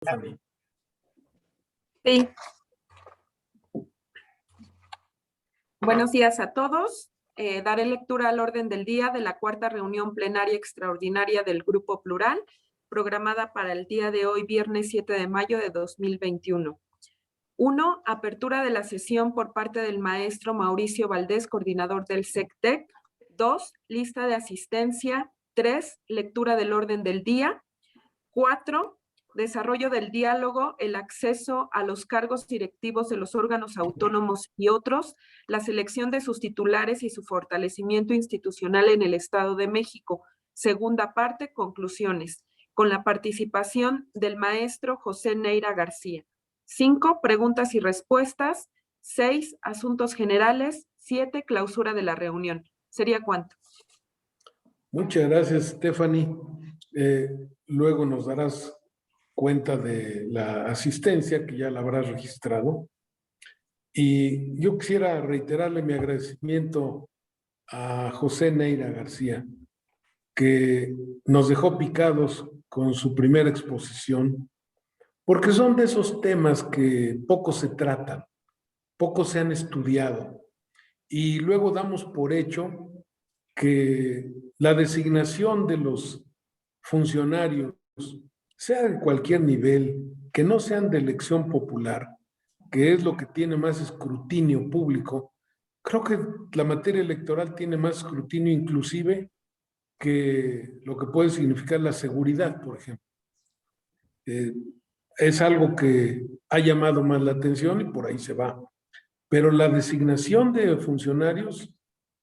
Fanny. Sí. Buenos días a todos. Daré lectura al orden del día de la cuarta reunión plenaria extraordinaria del Grupo Plural, programada para el día de hoy, viernes 7 de mayo de 2021. 1. Apertura de la sesión por parte del maestro Mauricio Valdés, coordinador del SECTEC. 2. Lista de asistencia. 3. Lectura del orden del día. 4. Desarrollo del diálogo, el acceso a los cargos directivos de los órganos autónomos y otros, la selección de sus titulares y su fortalecimiento institucional en el Estado de México. Segunda parte, conclusiones, con la participación del maestro José Neira García. 5. Preguntas y respuestas. 6. Asuntos generales. 7. Clausura de la reunión. ¿Sería cuánto? Muchas gracias, Stephanie. Luego nos darás cuenta de la asistencia, que ya la habrás registrado. Y yo quisiera reiterarle mi agradecimiento a José Neira García, que nos dejó picados con su primera exposición, porque son de esos temas que poco se tratan, poco se han estudiado, y luego damos por hecho que la designación de los funcionarios, sea de cualquier nivel, que no sean de elección popular, que es lo que tiene más escrutinio público. Creo que la materia electoral tiene más escrutinio inclusive que lo que puede significar la seguridad, por ejemplo. Es algo que ha llamado más la atención y por ahí se va. Pero la designación de funcionarios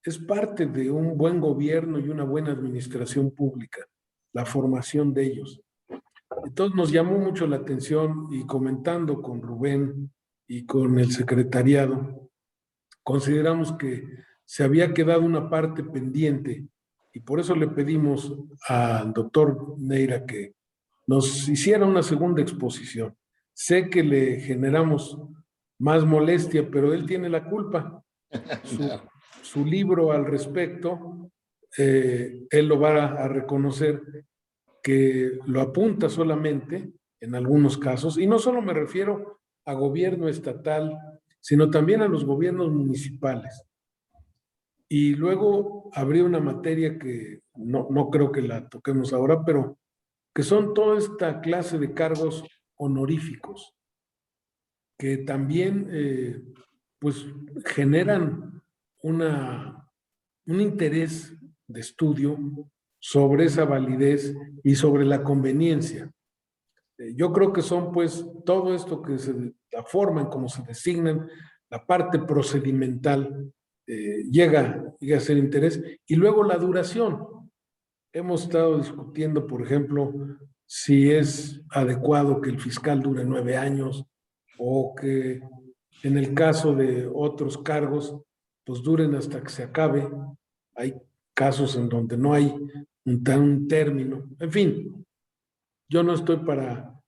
es parte de un buen gobierno y una buena administración pública, la formación de ellos. Entonces nos llamó mucho la atención y comentando con Rubén y con el secretariado, consideramos que se había quedado una parte pendiente y por eso le pedimos al doctor Neira que nos hiciera una segunda exposición. Sé que le generamos más molestia, pero él tiene la culpa. Su libro al respecto, él lo va a reconocer, que lo apunta solamente en algunos casos, y no solo me refiero a gobierno estatal, sino también a los gobiernos municipales. Y luego habría una materia que no creo que la toquemos ahora, pero que son toda esta clase de cargos honoríficos, que también pues generan un interés de estudio sobre esa validez y sobre la conveniencia. Yo creo que son pues todo esto que la forma en cómo se designan, la parte procedimental llega a ser interés, y luego la duración. Hemos estado discutiendo, por ejemplo, si es adecuado que el fiscal dure 9 años o que en el caso de otros cargos, pues duren hasta que se acabe. Hay casos en donde no hay un término. En fin, yo no estoy para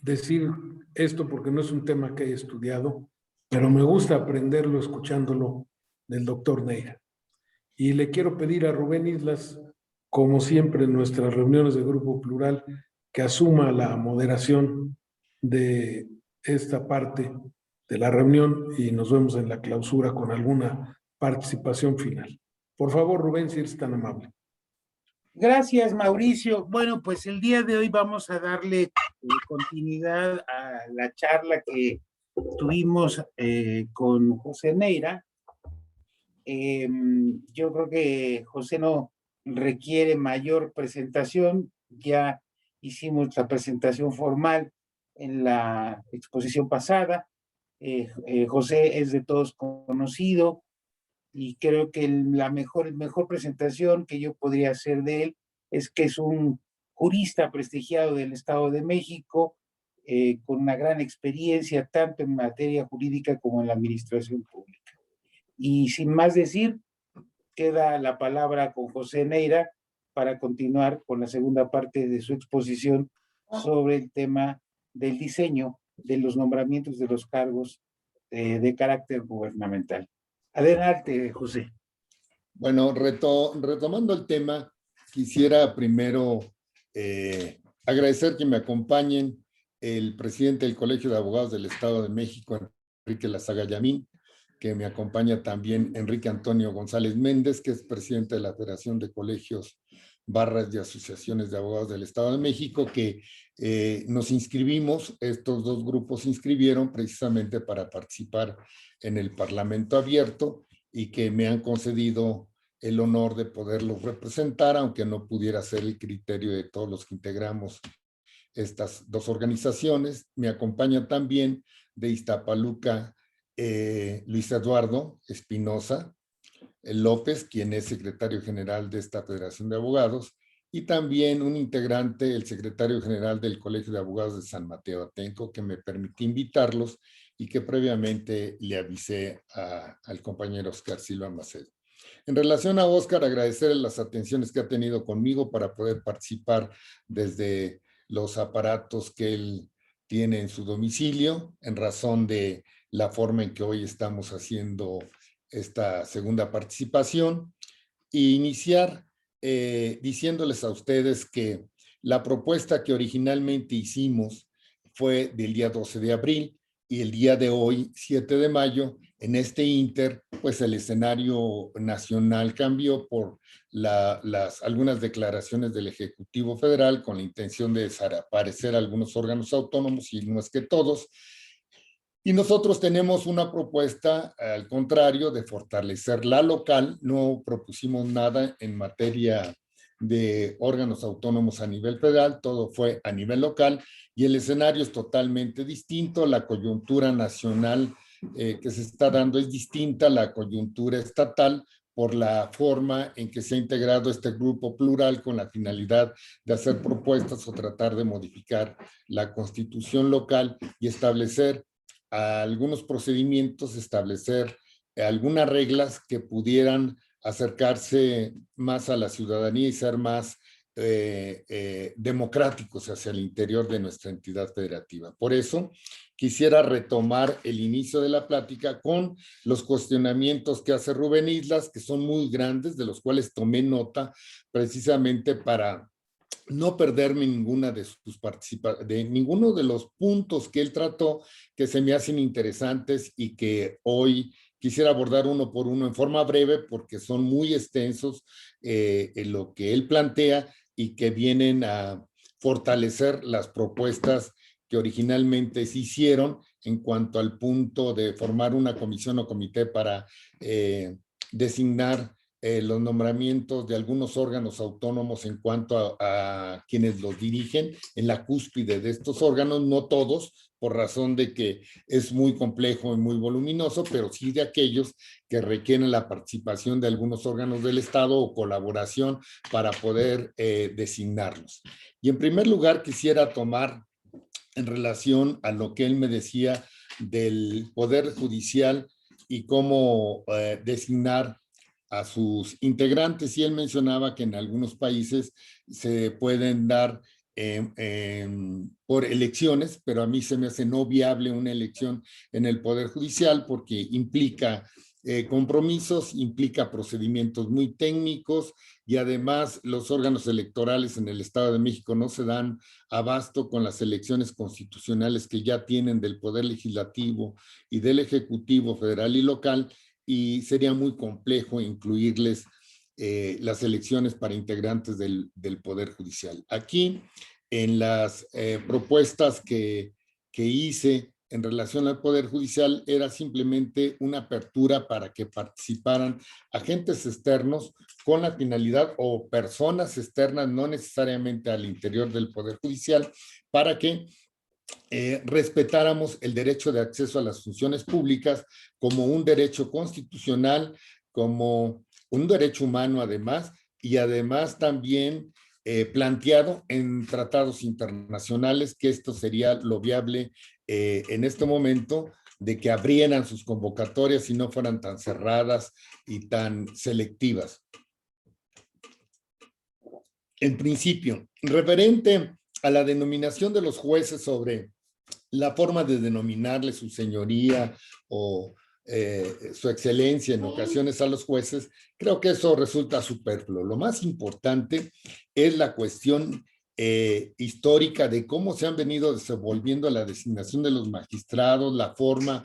decir esto porque no es un tema que haya estudiado, pero me gusta aprenderlo escuchándolo del doctor Neira. Y le quiero pedir a Rubén Islas, como siempre en nuestras reuniones de Grupo Plural, que asuma la moderación de esta parte de la reunión y nos vemos en la clausura con alguna participación final. Por favor, Rubén, si eres tan amable. Gracias, Mauricio. Bueno, pues el día de hoy vamos a darle continuidad a la charla que tuvimos con José Neira. Yo creo que José no requiere mayor presentación. Ya hicimos la presentación formal en la exposición pasada. José es de todos conocido y creo que la mejor presentación que yo podría hacer de él es que es un jurista prestigiado del Estado de México, con una gran experiencia tanto en materia jurídica como en la administración pública. Y sin más decir, queda la palabra con José Neira para continuar con la segunda parte de su exposición sobre el tema del diseño de los nombramientos de los cargos de carácter gubernamental. Adelante, José. Bueno, retomando el tema, quisiera primero agradecer que me acompañen el presidente del Colegio de Abogados del Estado de México, Enrique Lazaga Yamín, que me acompaña también Enrique Antonio González Méndez, que es presidente de la Federación de Colegios, Barras y Asociaciones de Abogados del Estado de México, que nos inscribimos, estos dos grupos se inscribieron precisamente para participar en el Parlamento Abierto y que me han concedido el honor de poderlos representar, aunque no pudiera ser el criterio de todos los que integramos estas dos organizaciones. Me acompaña también de Iztapaluca Luis Eduardo Espinosa López, quien es secretario general de esta Federación de Abogados, y también un integrante, el secretario general del Colegio de Abogados de San Mateo Atenco, que me permití invitarlos y que previamente le avisé al compañero Oscar Silva Macedo. En relación a Oscar, agradecerle las atenciones que ha tenido conmigo para poder participar desde los aparatos que él tiene en su domicilio, en razón de la forma en que hoy estamos haciendo esta segunda participación, e iniciar diciéndoles a ustedes que la propuesta que originalmente hicimos fue del día 12 de abril y el día de hoy, 7 de mayo, en este ínter, pues el escenario nacional cambió por algunas declaraciones del Ejecutivo Federal con la intención de desaparecer algunos órganos autónomos, y no es que todos. Y nosotros tenemos una propuesta, al contrario, de fortalecer la local. No propusimos nada en materia de órganos autónomos a nivel federal, todo fue a nivel local, y el escenario es totalmente distinto. La coyuntura nacional que se está dando es distinta a la coyuntura estatal, por la forma en que se ha integrado este grupo plural con la finalidad de hacer propuestas o tratar de modificar la constitución local y establecer algunos procedimientos, establecer algunas reglas que pudieran acercarse más a la ciudadanía y ser más democráticos hacia el interior de nuestra entidad federativa. Por eso quisiera retomar el inicio de la plática con los cuestionamientos que hace Rubén Islas, que son muy grandes, de los cuales tomé nota precisamente para no perderme ninguna de sus de ninguno de los puntos que él trató, que se me hacen interesantes y que hoy quisiera abordar uno por uno en forma breve, porque son muy extensos en lo que él plantea y que vienen a fortalecer las propuestas que originalmente se hicieron en cuanto al punto de formar una comisión o comité para designar los nombramientos de algunos órganos autónomos en cuanto a quienes los dirigen en la cúspide de estos órganos, no todos, por razón de que es muy complejo y muy voluminoso, pero sí de aquellos que requieren la participación de algunos órganos del Estado o colaboración para poder designarlos. Y en primer lugar quisiera tomar en relación a lo que él me decía del Poder Judicial y cómo designar a sus integrantes, y él mencionaba que en algunos países se pueden dar por elecciones, pero a mí se me hace no viable una elección en el Poder Judicial porque implica compromisos, implica procedimientos muy técnicos, y además los órganos electorales en el Estado de México no se dan abasto con las elecciones constitucionales que ya tienen del Poder Legislativo y del Ejecutivo federal y local, y sería muy complejo incluirles las elecciones para integrantes del Poder Judicial. Aquí, en las propuestas que hice en relación al Poder Judicial, era simplemente una apertura para que participaran agentes externos con la finalidad, o personas externas, no necesariamente al interior del Poder Judicial, para que respetáramos el derecho de acceso a las funciones públicas como un derecho constitucional, como un derecho humano además, y además también planteado en tratados internacionales, que esto sería lo viable en este momento, de que abrieran sus convocatorias y no fueran tan cerradas y tan selectivas. En principio, referente a la denominación de los jueces sobre la forma de denominarle su señoría o su excelencia en ocasiones a los jueces, creo que eso resulta superfluo. Lo más importante es la cuestión histórica de cómo se han venido desenvolviendo la designación de los magistrados, la forma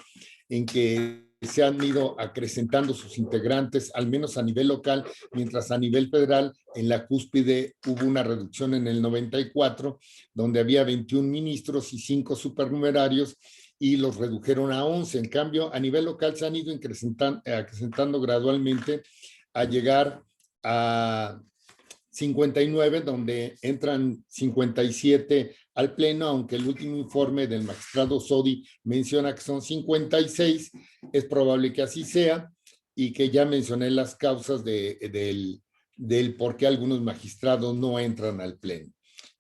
en que se han ido acrecentando sus integrantes, al menos a nivel local, mientras a nivel federal, en la cúspide hubo una reducción en el 94, donde había 21 ministros y 5 supernumerarios, y los redujeron a 11. En cambio, a nivel local se han ido acrecentando gradualmente a llegar a 59, donde entran 57 al pleno, aunque el último informe del magistrado Sodi menciona que son 56, es probable que así sea, y que ya mencioné las causas del por qué algunos magistrados no entran al pleno.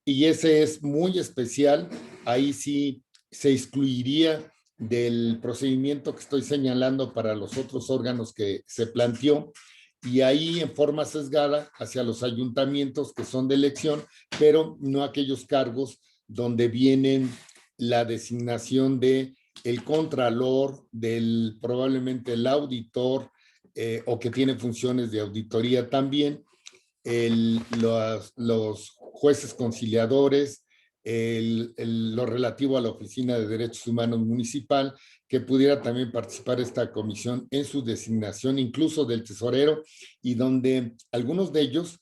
Y ese es muy especial, ahí sí se excluiría del procedimiento que estoy señalando para los otros órganos que se planteó, y ahí en forma sesgada hacia los ayuntamientos que son de elección, pero no aquellos cargos donde vienen la designación de el contralor, del probablemente el auditor, o que tiene funciones de auditoría también, los jueces conciliadores, lo relativo a la Oficina de Derechos Humanos Municipal, que pudiera también participar esta comisión en su designación, incluso del tesorero, y donde algunos de ellos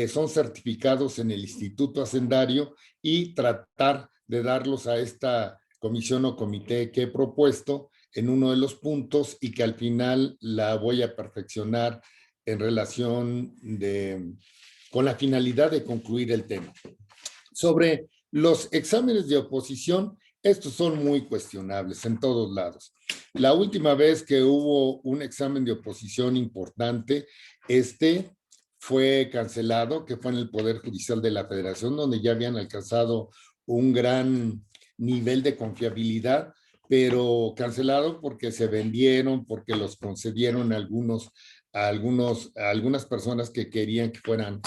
son certificados en el Instituto Hacendario, y tratar de darlos a esta comisión o comité que he propuesto en uno de los puntos, y que al final la voy a perfeccionar en relación con la finalidad de concluir el tema. Sobre los exámenes de oposición, estos son muy cuestionables en todos lados. La última vez que hubo un examen de oposición importante, fue cancelado, que fue en el Poder Judicial de la Federación, donde ya habían alcanzado un gran nivel de confiabilidad, pero cancelado porque se vendieron, porque los concedieron a algunas personas que querían que fueran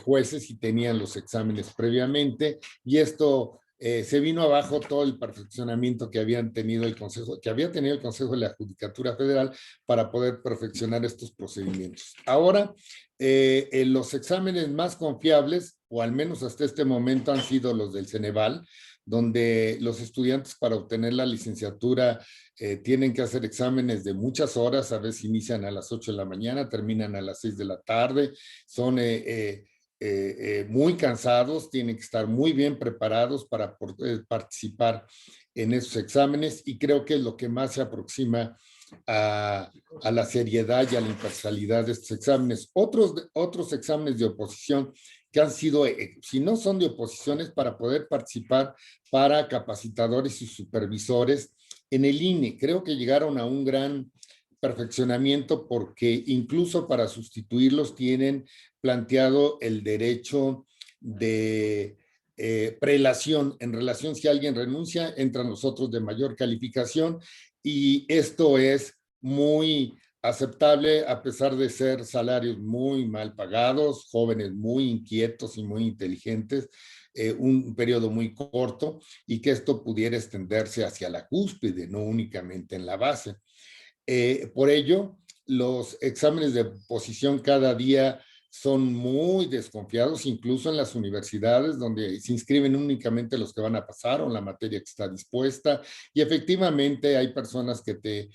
jueces y tenían los exámenes previamente, y esto se vino abajo todo el perfeccionamiento que había tenido el Consejo de la Judicatura Federal para poder perfeccionar estos procedimientos. Ahora, los exámenes más confiables, o al menos hasta este momento, han sido los del Ceneval, donde los estudiantes para obtener la licenciatura tienen que hacer exámenes de muchas horas, a veces inician a las 8 de la mañana, terminan a las 6 de la tarde, son muy cansados, tienen que estar muy bien preparados para participar en esos exámenes, y creo que es lo que más se aproxima a la seriedad y a la imparcialidad de estos exámenes. Otros exámenes de oposición que han sido, si no son de oposiciones, para poder participar para capacitadores y supervisores en el INE. Creo que llegaron a un gran perfeccionamiento, porque incluso para sustituirlos tienen planteado el derecho de prelación. En relación, si alguien renuncia, entran los otros de mayor calificación, y esto es muy aceptable a pesar de ser salarios muy mal pagados, jóvenes muy inquietos y muy inteligentes, un periodo muy corto, y que esto pudiera extenderse hacia la cúspide, no únicamente en la base. Por ello, los exámenes de oposición cada día son muy desconfiados, incluso en las universidades, donde se inscriben únicamente los que van a pasar o la materia que está dispuesta, y efectivamente hay personas que te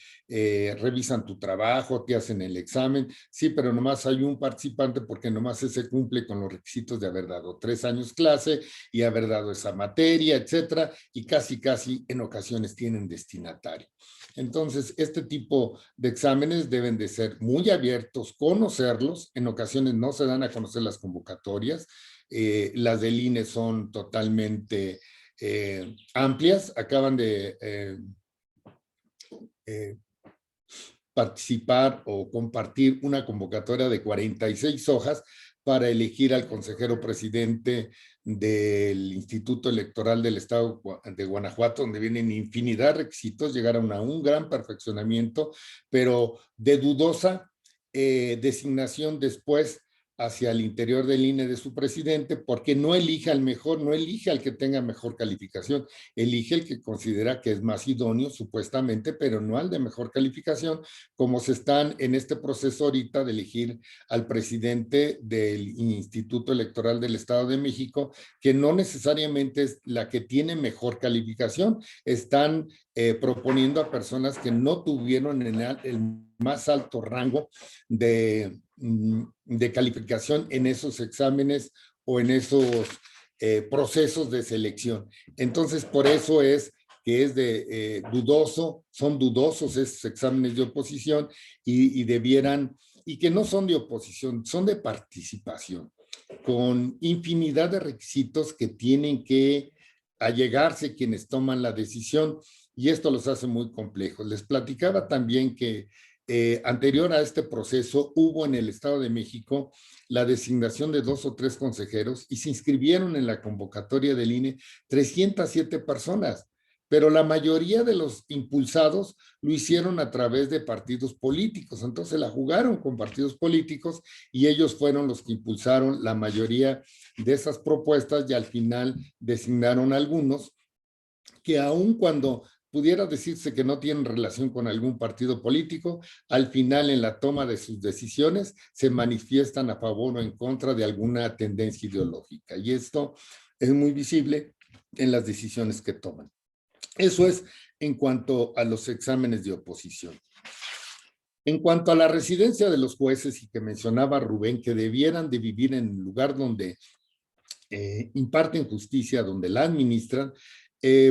revisan tu trabajo, te hacen el examen, sí, pero nomás hay un participante, porque nomás ese cumple con los requisitos de haber dado 3 años clase y haber dado esa materia, etcétera, y casi en ocasiones tienen destinatario. Entonces, este tipo de exámenes deben de ser muy abiertos, conocerlos. En ocasiones no se dan a conocer las convocatorias. Las del INE son totalmente amplias. Acaban de participar o compartir una convocatoria de 46 hojas para elegir al consejero presidente del Instituto Electoral del Estado de Guanajuato, donde vienen infinidad de requisitos, llegaron a un gran perfeccionamiento, pero de dudosa designación después, hacia el interior del INE de su presidente, porque no elige al mejor, no elige al que tenga mejor calificación, elige el que considera que es más idóneo, supuestamente, pero no al de mejor calificación, como se están en este proceso ahorita de elegir al presidente del Instituto Electoral del Estado de México, que no necesariamente es la que tiene mejor calificación, están proponiendo a personas que no tuvieron el más alto rango de calificación en esos exámenes o en esos procesos de selección. Entonces, por eso es que es de dudoso, son dudosos esos exámenes de oposición y debieran, y que no son de oposición, son de participación, con infinidad de requisitos que tienen que allegarse quienes toman la decisión, y esto los hace muy complejos. Les platicaba también que anterior a este proceso hubo en el Estado de México la designación de 2 o 3 consejeros y se inscribieron en la convocatoria del INE 307 personas, pero la mayoría de los impulsados lo hicieron a través de partidos políticos, entonces la jugaron con partidos políticos y ellos fueron los que impulsaron la mayoría de esas propuestas y al final designaron algunos que aun cuando pudiera decirse que no tienen relación con algún partido político, al final en la toma de sus decisiones se manifiestan a favor o en contra de alguna tendencia ideológica. Y esto es muy visible en las decisiones que toman. Eso es en cuanto a los exámenes de oposición. En cuanto a la residencia de los jueces, y que mencionaba Rubén, que debieran de vivir en el lugar donde imparten justicia, donde la administran,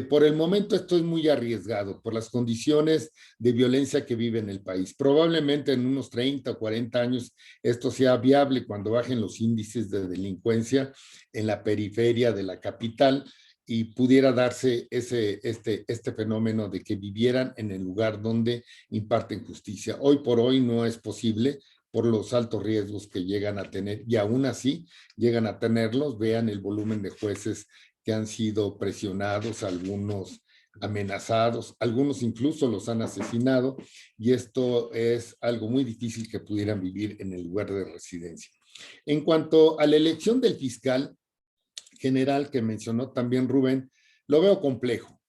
por el momento esto es muy arriesgado por las condiciones de violencia que vive en el país. Probablemente en unos 30 o 40 años esto sea viable cuando bajen los índices de delincuencia en la periferia de la capital y pudiera darse este fenómeno de que vivieran en el lugar donde imparten justicia. Hoy por hoy no es posible por los altos riesgos que llegan a tener, y aún así llegan a tenerlos. Vean el volumen de jueces que han sido presionados, algunos amenazados, algunos incluso los han asesinado, y esto es algo muy difícil que pudieran vivir en el lugar de residencia. En cuanto a la elección del fiscal general que mencionó también Rubén, lo veo complejo.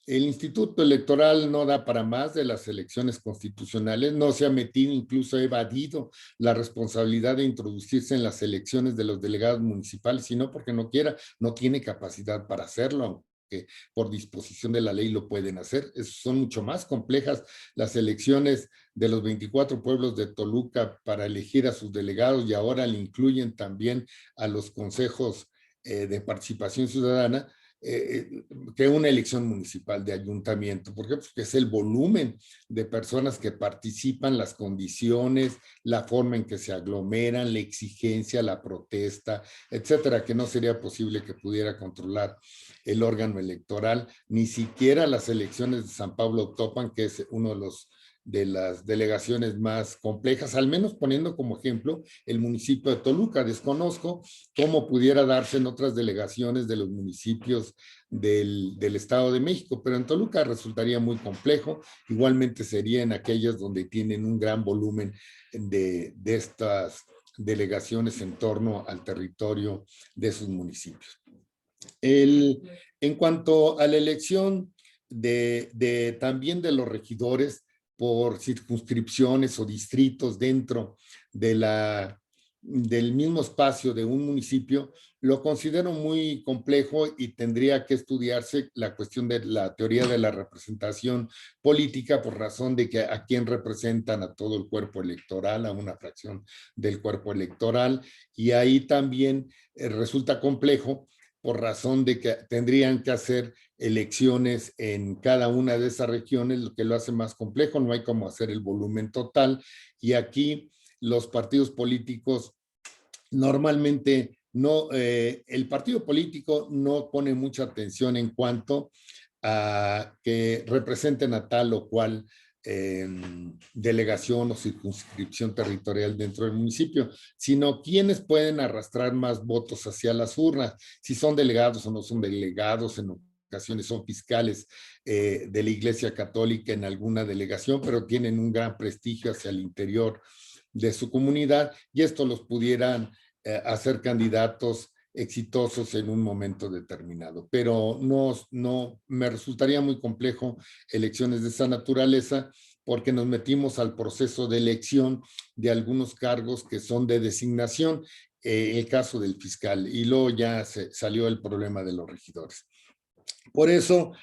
El Instituto Electoral no da para más de las elecciones constitucionales, no se ha metido, incluso ha evadido la responsabilidad de introducirse en las elecciones de los delegados municipales, sino porque no quiera, no tiene capacidad para hacerlo, aunque por disposición de la ley lo pueden hacer. Son mucho más complejas las elecciones de los 24 pueblos de Toluca para elegir a sus delegados, y ahora le incluyen también a los consejos de participación ciudadana, que una elección municipal de ayuntamiento. ¿Por qué? Porque es el volumen de personas que participan, las condiciones, la forma en que se aglomeran, la exigencia, la protesta, etcétera, que no sería posible que pudiera controlar el órgano electoral, ni siquiera las elecciones de San Pablo Topan, que es uno de las delegaciones más complejas, al menos poniendo como ejemplo el municipio de Toluca. Desconozco cómo pudiera darse en otras delegaciones de los municipios del Estado de México, pero en Toluca resultaría muy complejo. Igualmente sería en aquellas donde tienen un gran volumen de estas delegaciones en torno al territorio de sus municipios. En cuanto a la elección también de los regidores por circunscripciones o distritos dentro del mismo espacio de un municipio, lo considero muy complejo y tendría que estudiarse la cuestión de la teoría de la representación política, por razón de que a quién representan, a todo el cuerpo electoral, a una fracción del cuerpo electoral, y ahí también resulta complejo por razón de que tendrían que hacer elecciones en cada una de esas regiones, lo que lo hace más complejo. No hay cómo hacer el volumen total, y aquí los partidos políticos normalmente no, el partido político no pone mucha atención en cuanto a que representen a tal o cual delegación o circunscripción territorial dentro del municipio, sino quienes pueden arrastrar más votos hacia las urnas, si son delegados o no son delegados, en ocasiones son fiscales de la Iglesia Católica en alguna delegación, pero tienen un gran prestigio hacia el interior de su comunidad y esto los pudieran hacer candidatos exitosos en un momento determinado. Pero no me resultaría muy complejo elecciones de esa naturaleza porque nos metimos al proceso de elección de algunos cargos que son de designación, el caso del fiscal, y luego ya salió el problema de los regidores. Por eso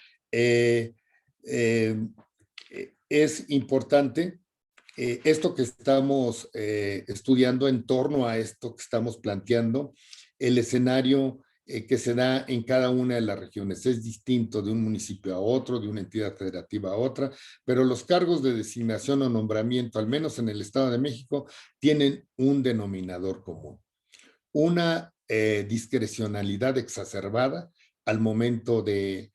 es importante esto que estamos estudiando en torno a esto que estamos planteando, el escenario que se da en cada una de las regiones. Es distinto de un municipio a otro, de una entidad federativa a otra, pero los cargos de designación o nombramiento, al menos en el Estado de México, tienen un denominador común. Una discrecionalidad exacerbada al momento de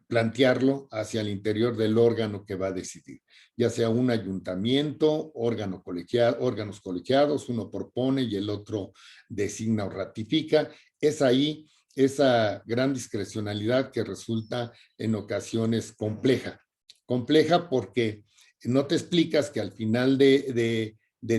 plantearlo hacia el interior del órgano que va a decidir, ya sea un ayuntamiento, órganos colegiados, uno propone y el otro designa o ratifica. Es ahí esa gran discrecionalidad que resulta en ocasiones compleja. Compleja porque no te explicas que al final de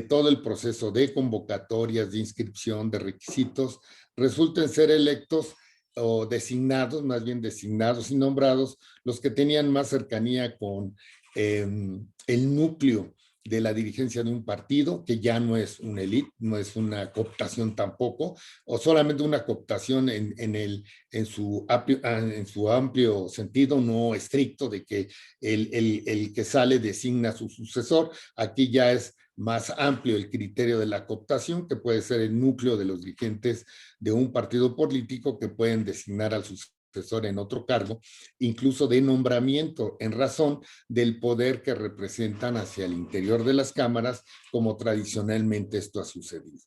todo el proceso de convocatorias, de inscripción, de requisitos, resulten ser electos o designados, más bien designados y nombrados, los que tenían más cercanía con el núcleo de la dirigencia de un partido, que ya no es una élite, no es una cooptación tampoco, o solamente una cooptación en su amplio sentido, no estricto de que el que sale designa a su sucesor. Aquí ya es más amplio el criterio de la cooptación, que puede ser el núcleo de los dirigentes de un partido político que pueden designar al sucesor en otro cargo, incluso de nombramiento en razón del poder que representan hacia el interior de las cámaras, como tradicionalmente esto ha sucedido.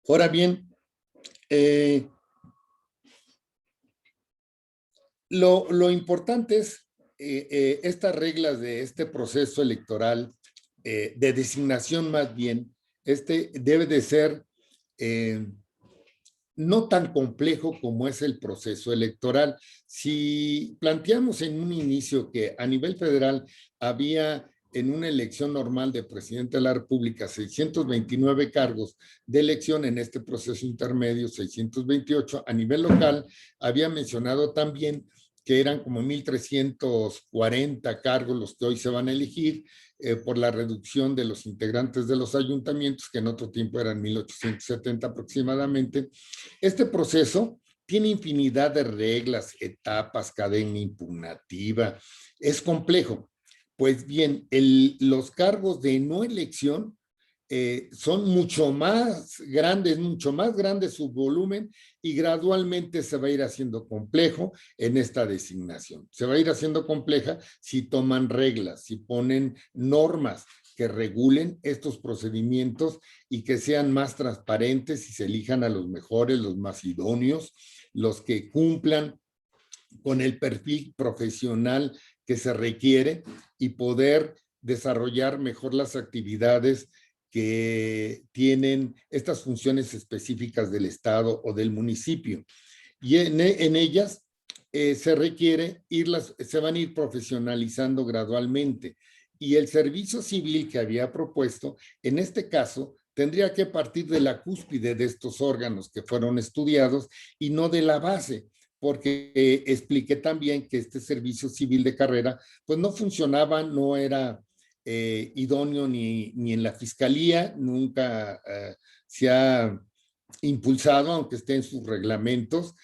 Ahora bien, lo importante es estas reglas de este proceso electoral, de designación más bien, debe de ser no tan complejo como es el proceso electoral. Si planteamos en un inicio que a nivel federal había en una elección normal de presidente de la República 629 cargos de elección, en este proceso intermedio 628, a nivel local había mencionado también que eran como 1,340 cargos los que hoy se van a elegir por la reducción de los integrantes de los ayuntamientos, que en otro tiempo eran 1,870 aproximadamente. Este proceso tiene infinidad de reglas, etapas, cadena impugnativa, es complejo. Pues bien, los cargos de no elección son mucho más grande su volumen y gradualmente se va a ir haciendo complejo en esta designación. Se va a ir haciendo compleja si toman reglas, si ponen normas que regulen estos procedimientos y que sean más transparentes y se elijan a los mejores, los más idóneos, los que cumplan con el perfil profesional que se requiere y poder desarrollar mejor las actividades que tienen estas funciones específicas del Estado o del municipio. Y en ellas se requiere se van a ir profesionalizando gradualmente. Y el servicio civil que había propuesto, en este caso, tendría que partir de la cúspide de estos órganos que fueron estudiados y no de la base, porque expliqué también que este servicio civil de carrera, pues no funcionaba, no era idóneo ni en la fiscalía, nunca se ha impulsado, aunque esté en sus reglamentos.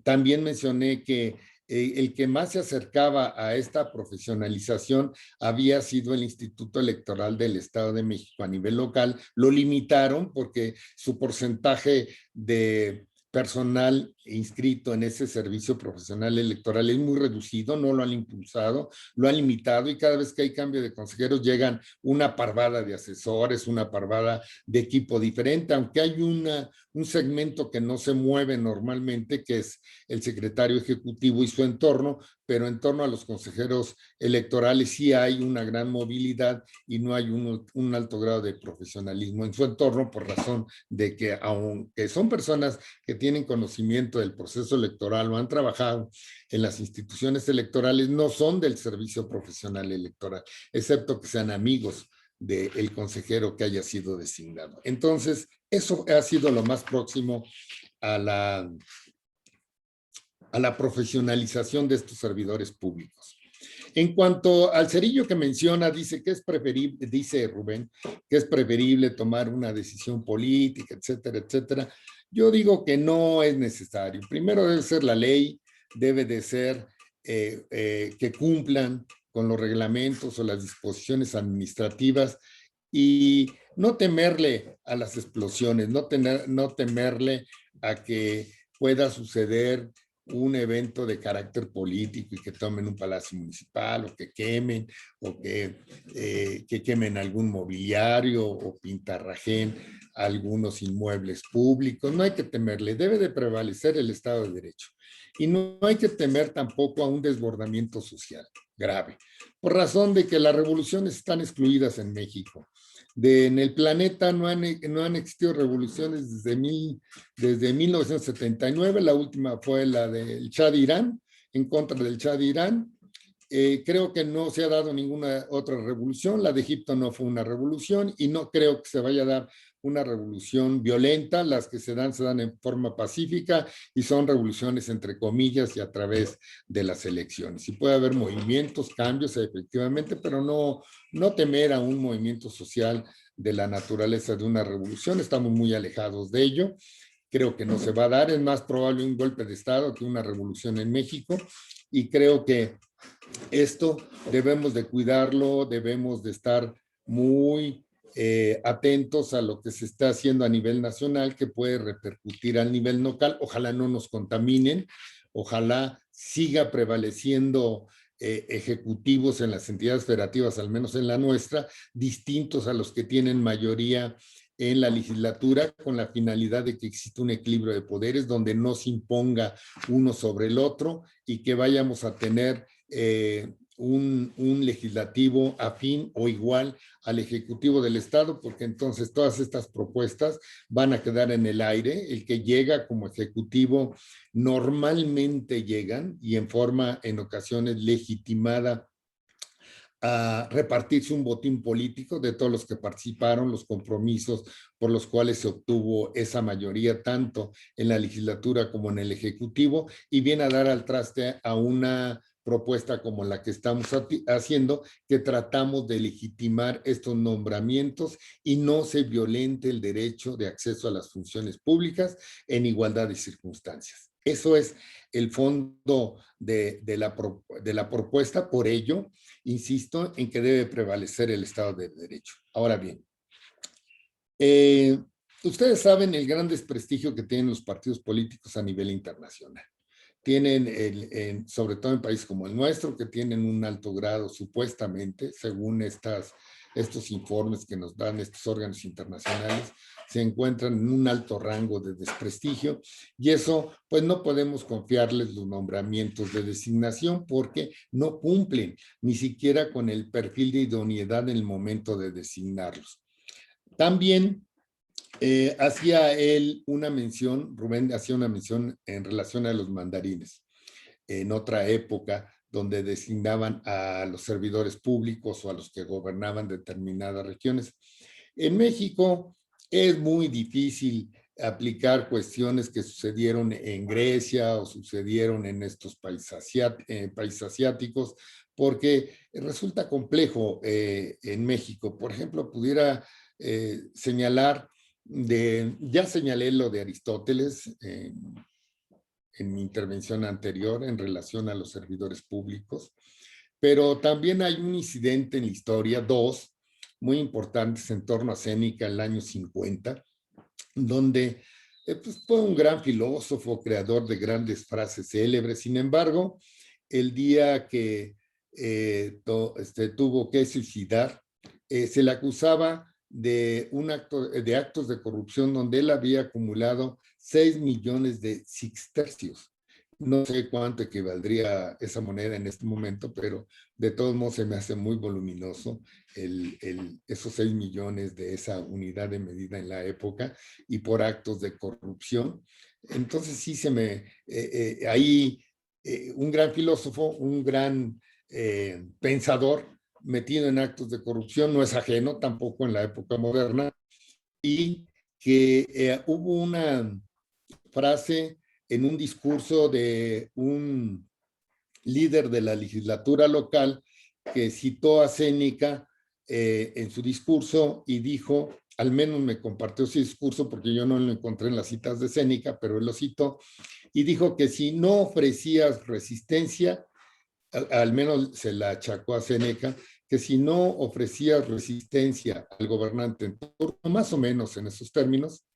También mencioné que el que más se acercaba a esta profesionalización había sido el Instituto Electoral del Estado de México a nivel local. Lo limitaron porque su porcentaje de personal inscrito en ese servicio profesional electoral es muy reducido, no lo han impulsado, lo han limitado y cada vez que hay cambio de consejeros llegan una parvada de asesores, una parvada de equipo diferente, aunque hay un segmento que no se mueve normalmente, que es el secretario ejecutivo y su entorno, pero en torno a los consejeros electorales sí hay una gran movilidad y no hay un alto grado de profesionalismo en su entorno por razón de que aunque son personas que tienen conocimiento del proceso electoral o han trabajado en las instituciones electorales, no son del servicio profesional electoral, excepto que sean amigos del consejero que haya sido designado. Entonces, eso ha sido lo más próximo a la profesionalización de estos servidores públicos. En cuanto al cerillo que menciona, dice que es preferible, dice Rubén, que es preferible tomar una decisión política, etcétera, etcétera. Yo digo que no es necesario. Primero debe ser la ley, debe de ser que cumplan con los reglamentos o las disposiciones administrativas y no temerle a las explosiones, no temerle a que pueda suceder un evento de carácter político y que tomen un palacio municipal o que quemen algún mobiliario o pintarrajeen algunos inmuebles públicos. No hay que temerle, debe de prevalecer el Estado de Derecho. Y no hay que temer tampoco a un desbordamiento social grave, por razón de que las revoluciones están excluidas en México. En el planeta no han existido revoluciones desde 1979, la última fue la del Shah de Irán, en contra del Shah de Irán. Creo que no se ha dado ninguna otra revolución, la de Egipto no fue una revolución y no creo que se vaya a dar una revolución violenta, las que se dan en forma pacífica y son revoluciones entre comillas y a través de las elecciones. Y puede haber movimientos, cambios efectivamente, pero no temer a un movimiento social de la naturaleza de una revolución, estamos muy alejados de ello. Creo que no se va a dar, es más probable un golpe de Estado que una revolución en México y creo que esto debemos de cuidarlo, debemos de estar muy atentos a lo que se está haciendo a nivel nacional que puede repercutir al nivel local. Ojalá no nos contaminen, ojalá siga prevaleciendo ejecutivos en las entidades federativas, al menos en la nuestra, distintos a los que tienen mayoría en la legislatura, con la finalidad de que exista un equilibrio de poderes donde no se imponga uno sobre el otro y que vayamos a tener un legislativo afín o igual al ejecutivo del Estado, porque entonces todas estas propuestas van a quedar en el aire. El que llega como ejecutivo normalmente llegan y en forma en ocasiones legitimada a repartirse un botín político de todos los que participaron, los compromisos por los cuales se obtuvo esa mayoría, tanto en la legislatura como en el Ejecutivo, y viene a dar al traste a una propuesta como la que estamos haciendo, que tratamos de legitimar estos nombramientos y no se violente el derecho de acceso a las funciones públicas en igualdad de circunstancias. Eso es el fondo de la propuesta. Por ello, insisto en que debe prevalecer el Estado de Derecho. Ahora bien, ustedes saben el gran desprestigio que tienen los partidos políticos a nivel internacional. Tienen, sobre todo en países como el nuestro, que tienen un alto grado, supuestamente, según estos informes que nos dan estos órganos internacionales, se encuentran en un alto rango de desprestigio y eso, pues no podemos confiarles los nombramientos de designación porque no cumplen ni siquiera con el perfil de idoneidad en el momento de designarlos. También hacía él una mención, Rubén hacía una mención en relación a los mandarines, en otra época donde designaban a los servidores públicos o a los que gobernaban determinadas regiones. En México es muy difícil aplicar cuestiones que sucedieron en Grecia o sucedieron en estos países asiáticos, porque resulta complejo en México. Por ejemplo, pudiera señalar, ya señalé lo de Aristóteles en mi intervención anterior en relación a los servidores públicos, pero también hay un incidente en la historia, dos muy importantes en torno a Séneca en el año 50, donde pues, fue un gran filósofo, creador de grandes frases célebres. Sin embargo, el día que tuvo que suicidar, se le acusaba de actos de corrupción donde él había acumulado 6 millones de sextercios. No sé cuánto equivaldría esa moneda en este momento, pero de todos modos se me hace muy voluminoso esos 6 millones de esa unidad de medida en la época y por actos de corrupción. Entonces sí ahí un gran filósofo, un gran pensador, metido en actos de corrupción, no es ajeno tampoco en la época moderna, y que hubo una frase en un discurso de un líder de la legislatura local que citó a Séneca en su discurso y dijo, al menos me compartió ese discurso porque yo no lo encontré en las citas de Séneca, pero él lo citó, y dijo que si no ofrecías resistencia, al menos se la achacó a Séneca, que si no ofrecías resistencia al gobernante en turno, más o menos en esos términos,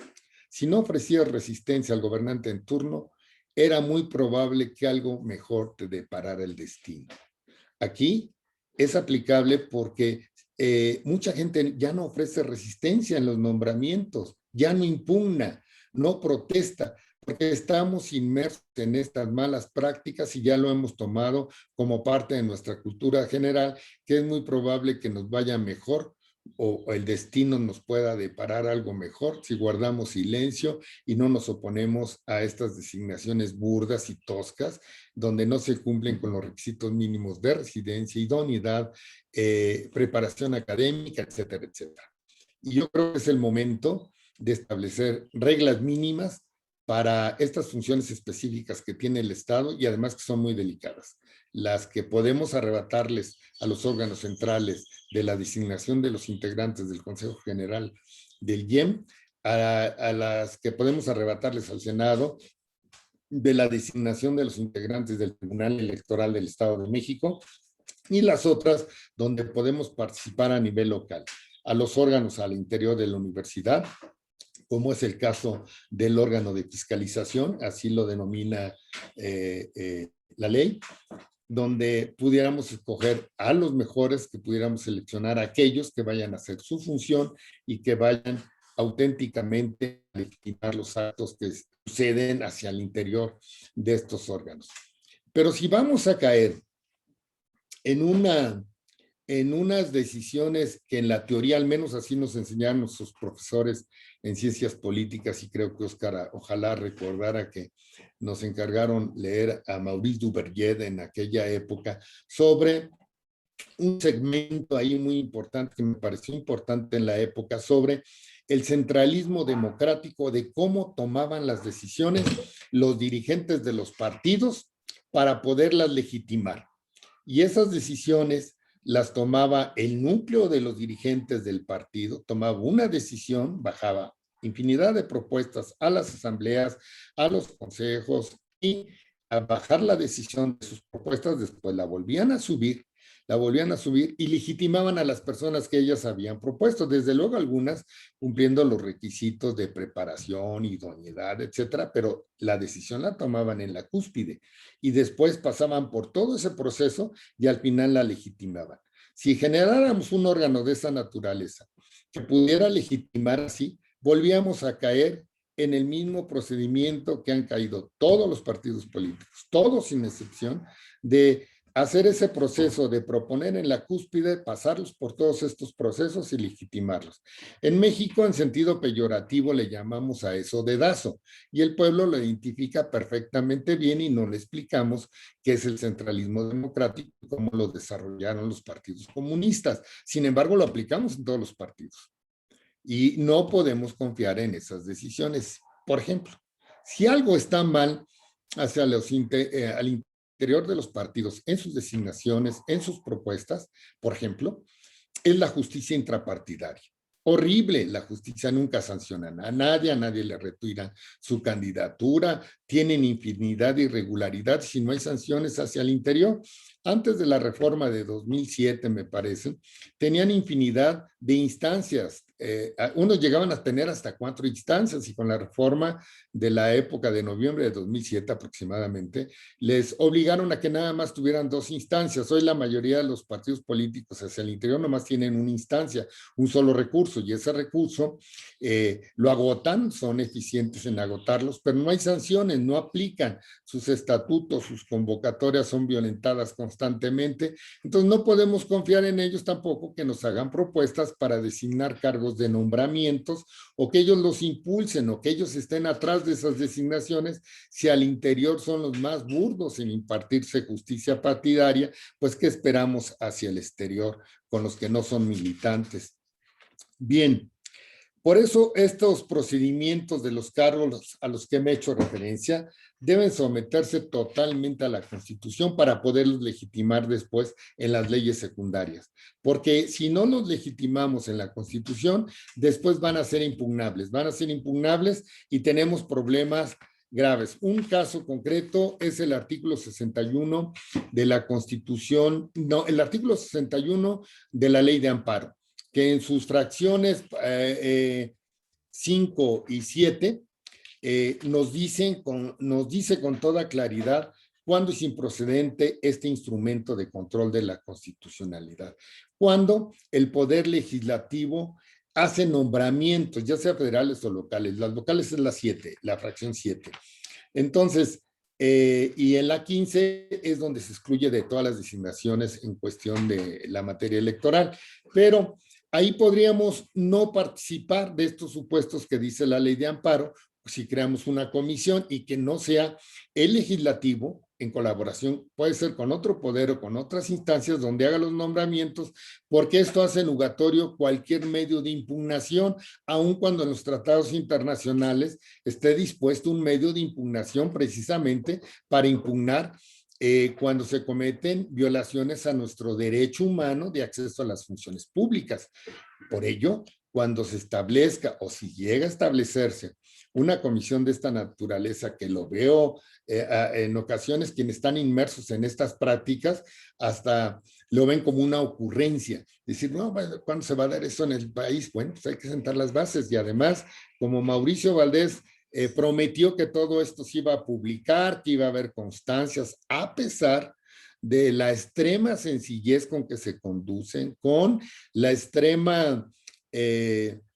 si no ofrecías resistencia al gobernante en turno, era muy probable que algo mejor te deparara el destino. Aquí es aplicable porque mucha gente ya no ofrece resistencia en los nombramientos, ya no impugna, no protesta, porque estamos inmersos en estas malas prácticas y ya lo hemos tomado como parte de nuestra cultura general, que es muy probable que nos vaya mejor o el destino nos pueda deparar algo mejor si guardamos silencio y no nos oponemos a estas designaciones burdas y toscas, donde no se cumplen con los requisitos mínimos de residencia, idoneidad, preparación académica, etcétera, etcétera. Y yo creo que es el momento de establecer reglas mínimas para estas funciones específicas que tiene el Estado y además que son muy delicadas. Las que podemos arrebatarles a los órganos centrales de la designación de los integrantes del Consejo General del IEM, a las que podemos arrebatarles al Senado de la designación de los integrantes del Tribunal Electoral del Estado de México, y las otras donde podemos participar a nivel local, a los órganos al interior de la universidad, como es el caso del órgano de fiscalización, así lo denomina la ley, donde pudiéramos escoger a los mejores, que pudiéramos seleccionar a aquellos que vayan a hacer su función y que vayan auténticamente a legitimar los actos que suceden hacia el interior de estos órganos. Pero si vamos a caer en unas decisiones que en la teoría, al menos así nos enseñaron nuestros profesores en ciencias políticas, y creo que Óscar ojalá recordara que nos encargaron leer a Maurice Duverger en aquella época sobre un segmento ahí muy importante que me pareció importante en la época sobre el centralismo democrático, de cómo tomaban las decisiones los dirigentes de los partidos para poderlas legitimar. Y esas decisiones las tomaba el núcleo de los dirigentes del partido, tomaba una decisión, bajaba infinidad de propuestas a las asambleas, a los consejos, y a bajar la decisión de sus propuestas, después la volvían a subir y legitimaban a las personas que ellas habían propuesto, desde luego algunas cumpliendo los requisitos de preparación, idoneidad, etcétera, pero la decisión la tomaban en la cúspide y después pasaban por todo ese proceso y al final la legitimaban. Si generáramos un órgano de esa naturaleza que pudiera legitimar así, volvíamos a caer en el mismo procedimiento que han caído todos los partidos políticos, todos sin excepción, de hacer ese proceso de proponer en la cúspide, pasarlos por todos estos procesos y legitimarlos. En México, en sentido peyorativo, le llamamos a eso dedazo, y el pueblo lo identifica perfectamente bien y no le explicamos qué es el centralismo democrático y cómo lo desarrollaron los partidos comunistas. Sin embargo, lo aplicamos en todos los partidos. Y no podemos confiar en esas decisiones. Por ejemplo, si algo está mal hacia al interior de los partidos, en sus designaciones, en sus propuestas, por ejemplo, es la justicia intrapartidaria. Horrible, la justicia nunca sanciona a nadie le retiran su candidatura, tienen infinidad de irregularidades si no hay sanciones hacia el interior. Antes de la reforma de 2007, me parece, tenían infinidad de instancias. Unos llegaban a tener hasta 4 instancias y con la reforma de la época de noviembre de 2007 aproximadamente, les obligaron a que nada más tuvieran 2 instancias. Hoy la mayoría de los partidos políticos hacia el interior nomás tienen una instancia, un solo recurso, y ese recurso lo agotan, son eficientes en agotarlos, pero no hay sanciones, no aplican sus estatutos, sus convocatorias son violentadas constantemente, entonces no podemos confiar en ellos tampoco que nos hagan propuestas para designar cargos cargos de nombramientos, o que ellos los impulsen, o que ellos estén atrás de esas designaciones, si al interior son los más burdos en impartirse justicia partidaria, pues ¿qué esperamos hacia el exterior con los que no son militantes? Bien. Por eso estos procedimientos de los cargos a los que me he hecho referencia deben someterse totalmente a la Constitución para poderlos legitimar después en las leyes secundarias. Porque si no los legitimamos en la Constitución, después van a ser impugnables y tenemos problemas graves. Un caso concreto es el artículo 61 de la Constitución, no, el artículo 61 de la Ley de Amparo, que en sus fracciones 5 y 7 nos dice con toda claridad cuándo es improcedente este instrumento de control de la constitucionalidad. Cuando el Poder Legislativo hace nombramientos, ya sea federales o locales. Las locales es la 7, la fracción 7. Entonces, y en la 15 es donde se excluye de todas las designaciones en cuestión de la materia electoral. Pero ahí podríamos no participar de estos supuestos que dice la Ley de Amparo, si creamos una comisión y que no sea el legislativo en colaboración, puede ser con otro poder o con otras instancias donde haga los nombramientos, porque esto hace nugatorio cualquier medio de impugnación, aun cuando en los tratados internacionales esté dispuesto un medio de impugnación precisamente para impugnar cuando se cometen violaciones a nuestro derecho humano de acceso a las funciones públicas. Por ello, cuando se establezca o si llega a establecerse una comisión de esta naturaleza, que lo veo en ocasiones quienes están inmersos en estas prácticas hasta lo ven como una ocurrencia. Decir, no, ¿cuándo se va a dar eso en el país? Bueno, pues hay que sentar las bases y además, como Mauricio Valdés prometió que todo esto se iba a publicar, que iba a haber constancias, a pesar de la extrema sencillez con que se conducen, con la extrema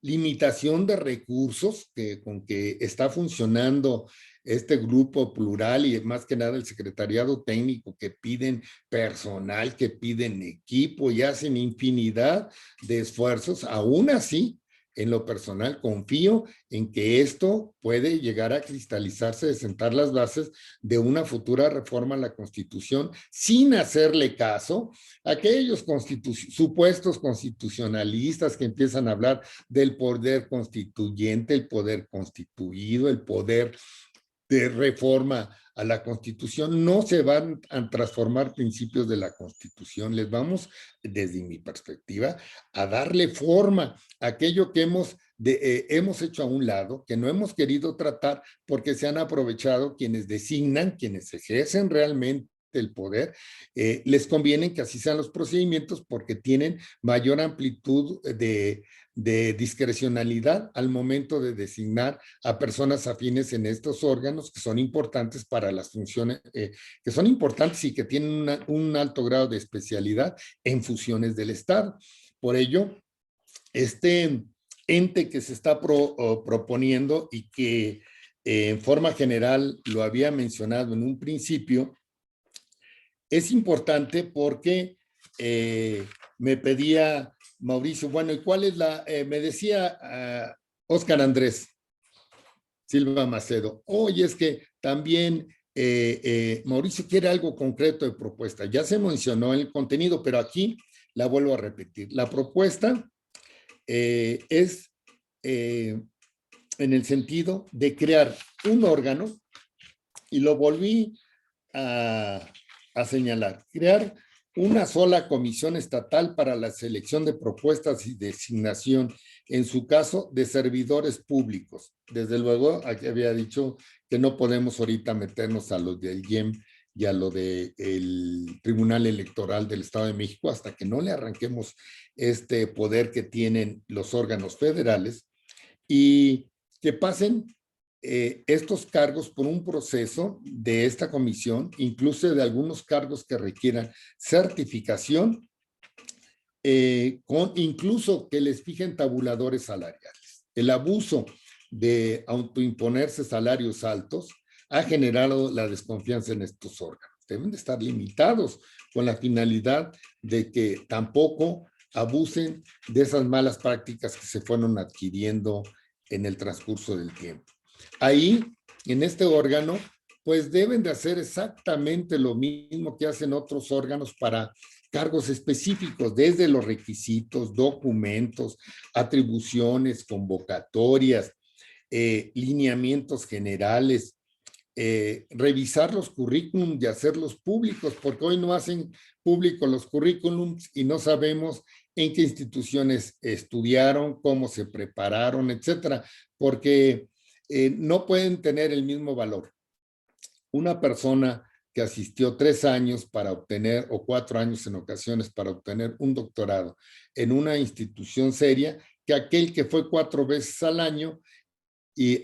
limitación de recursos con que está funcionando este grupo plural y más que nada el secretariado técnico, que piden personal, que piden equipo y hacen infinidad de esfuerzos. Aún así, en lo personal, confío en que esto puede llegar a cristalizarse, de sentar las bases de una futura reforma a la Constitución, sin hacerle caso a aquellos supuestos constitucionalistas que empiezan a hablar del poder constituyente, el poder constituido, el poder de reforma a la Constitución. No se van a transformar principios de la Constitución, les vamos, desde mi perspectiva, a darle forma a aquello que hemos hecho a un lado, que no hemos querido tratar porque se han aprovechado quienes designan, quienes ejercen realmente el poder, les conviene que así sean los procedimientos porque tienen mayor amplitud de discrecionalidad al momento de designar a personas afines en estos órganos que son importantes para las funciones, que son importantes y que tienen un alto grado de especialidad en funciones del Estado. Por ello, este ente que se está proponiendo y que en forma general lo había mencionado en un principio, es importante porque me pedía Mauricio, bueno, ¿y cuál es me decía Óscar Andrés Silva Macedo, oye, es que también Mauricio quiere algo concreto de propuesta. Ya se mencionó el contenido, pero aquí la vuelvo a repetir. La propuesta es en el sentido de crear un órgano, y lo volví a señalar, crear una sola comisión estatal para la selección de propuestas y designación, en su caso, de servidores públicos. Desde luego, aquí había dicho que no podemos ahorita meternos a lo del IEM y a lo del Tribunal Electoral del Estado de México hasta que no le arranquemos este poder que tienen los órganos federales y que pasen estos cargos por un proceso de esta comisión, incluso de algunos cargos que requieran certificación, incluso que les fijen tabuladores salariales. El abuso de autoimponerse salarios altos ha generado la desconfianza en estos órganos. Deben de estar limitados con la finalidad de que tampoco abusen de esas malas prácticas que se fueron adquiriendo en el transcurso del tiempo. Ahí, en este órgano, pues deben de hacer exactamente lo mismo que hacen otros órganos para cargos específicos, desde los requisitos, documentos, atribuciones, convocatorias, lineamientos generales, revisar los currículums y hacerlos públicos, porque hoy no hacen públicos los currículums y no sabemos en qué instituciones estudiaron, cómo se prepararon, etcétera, porque no pueden tener el mismo valor. Una persona que asistió 3 años para obtener, o 4 años en ocasiones para obtener un doctorado en una institución seria, que aquel que fue 4 veces al año y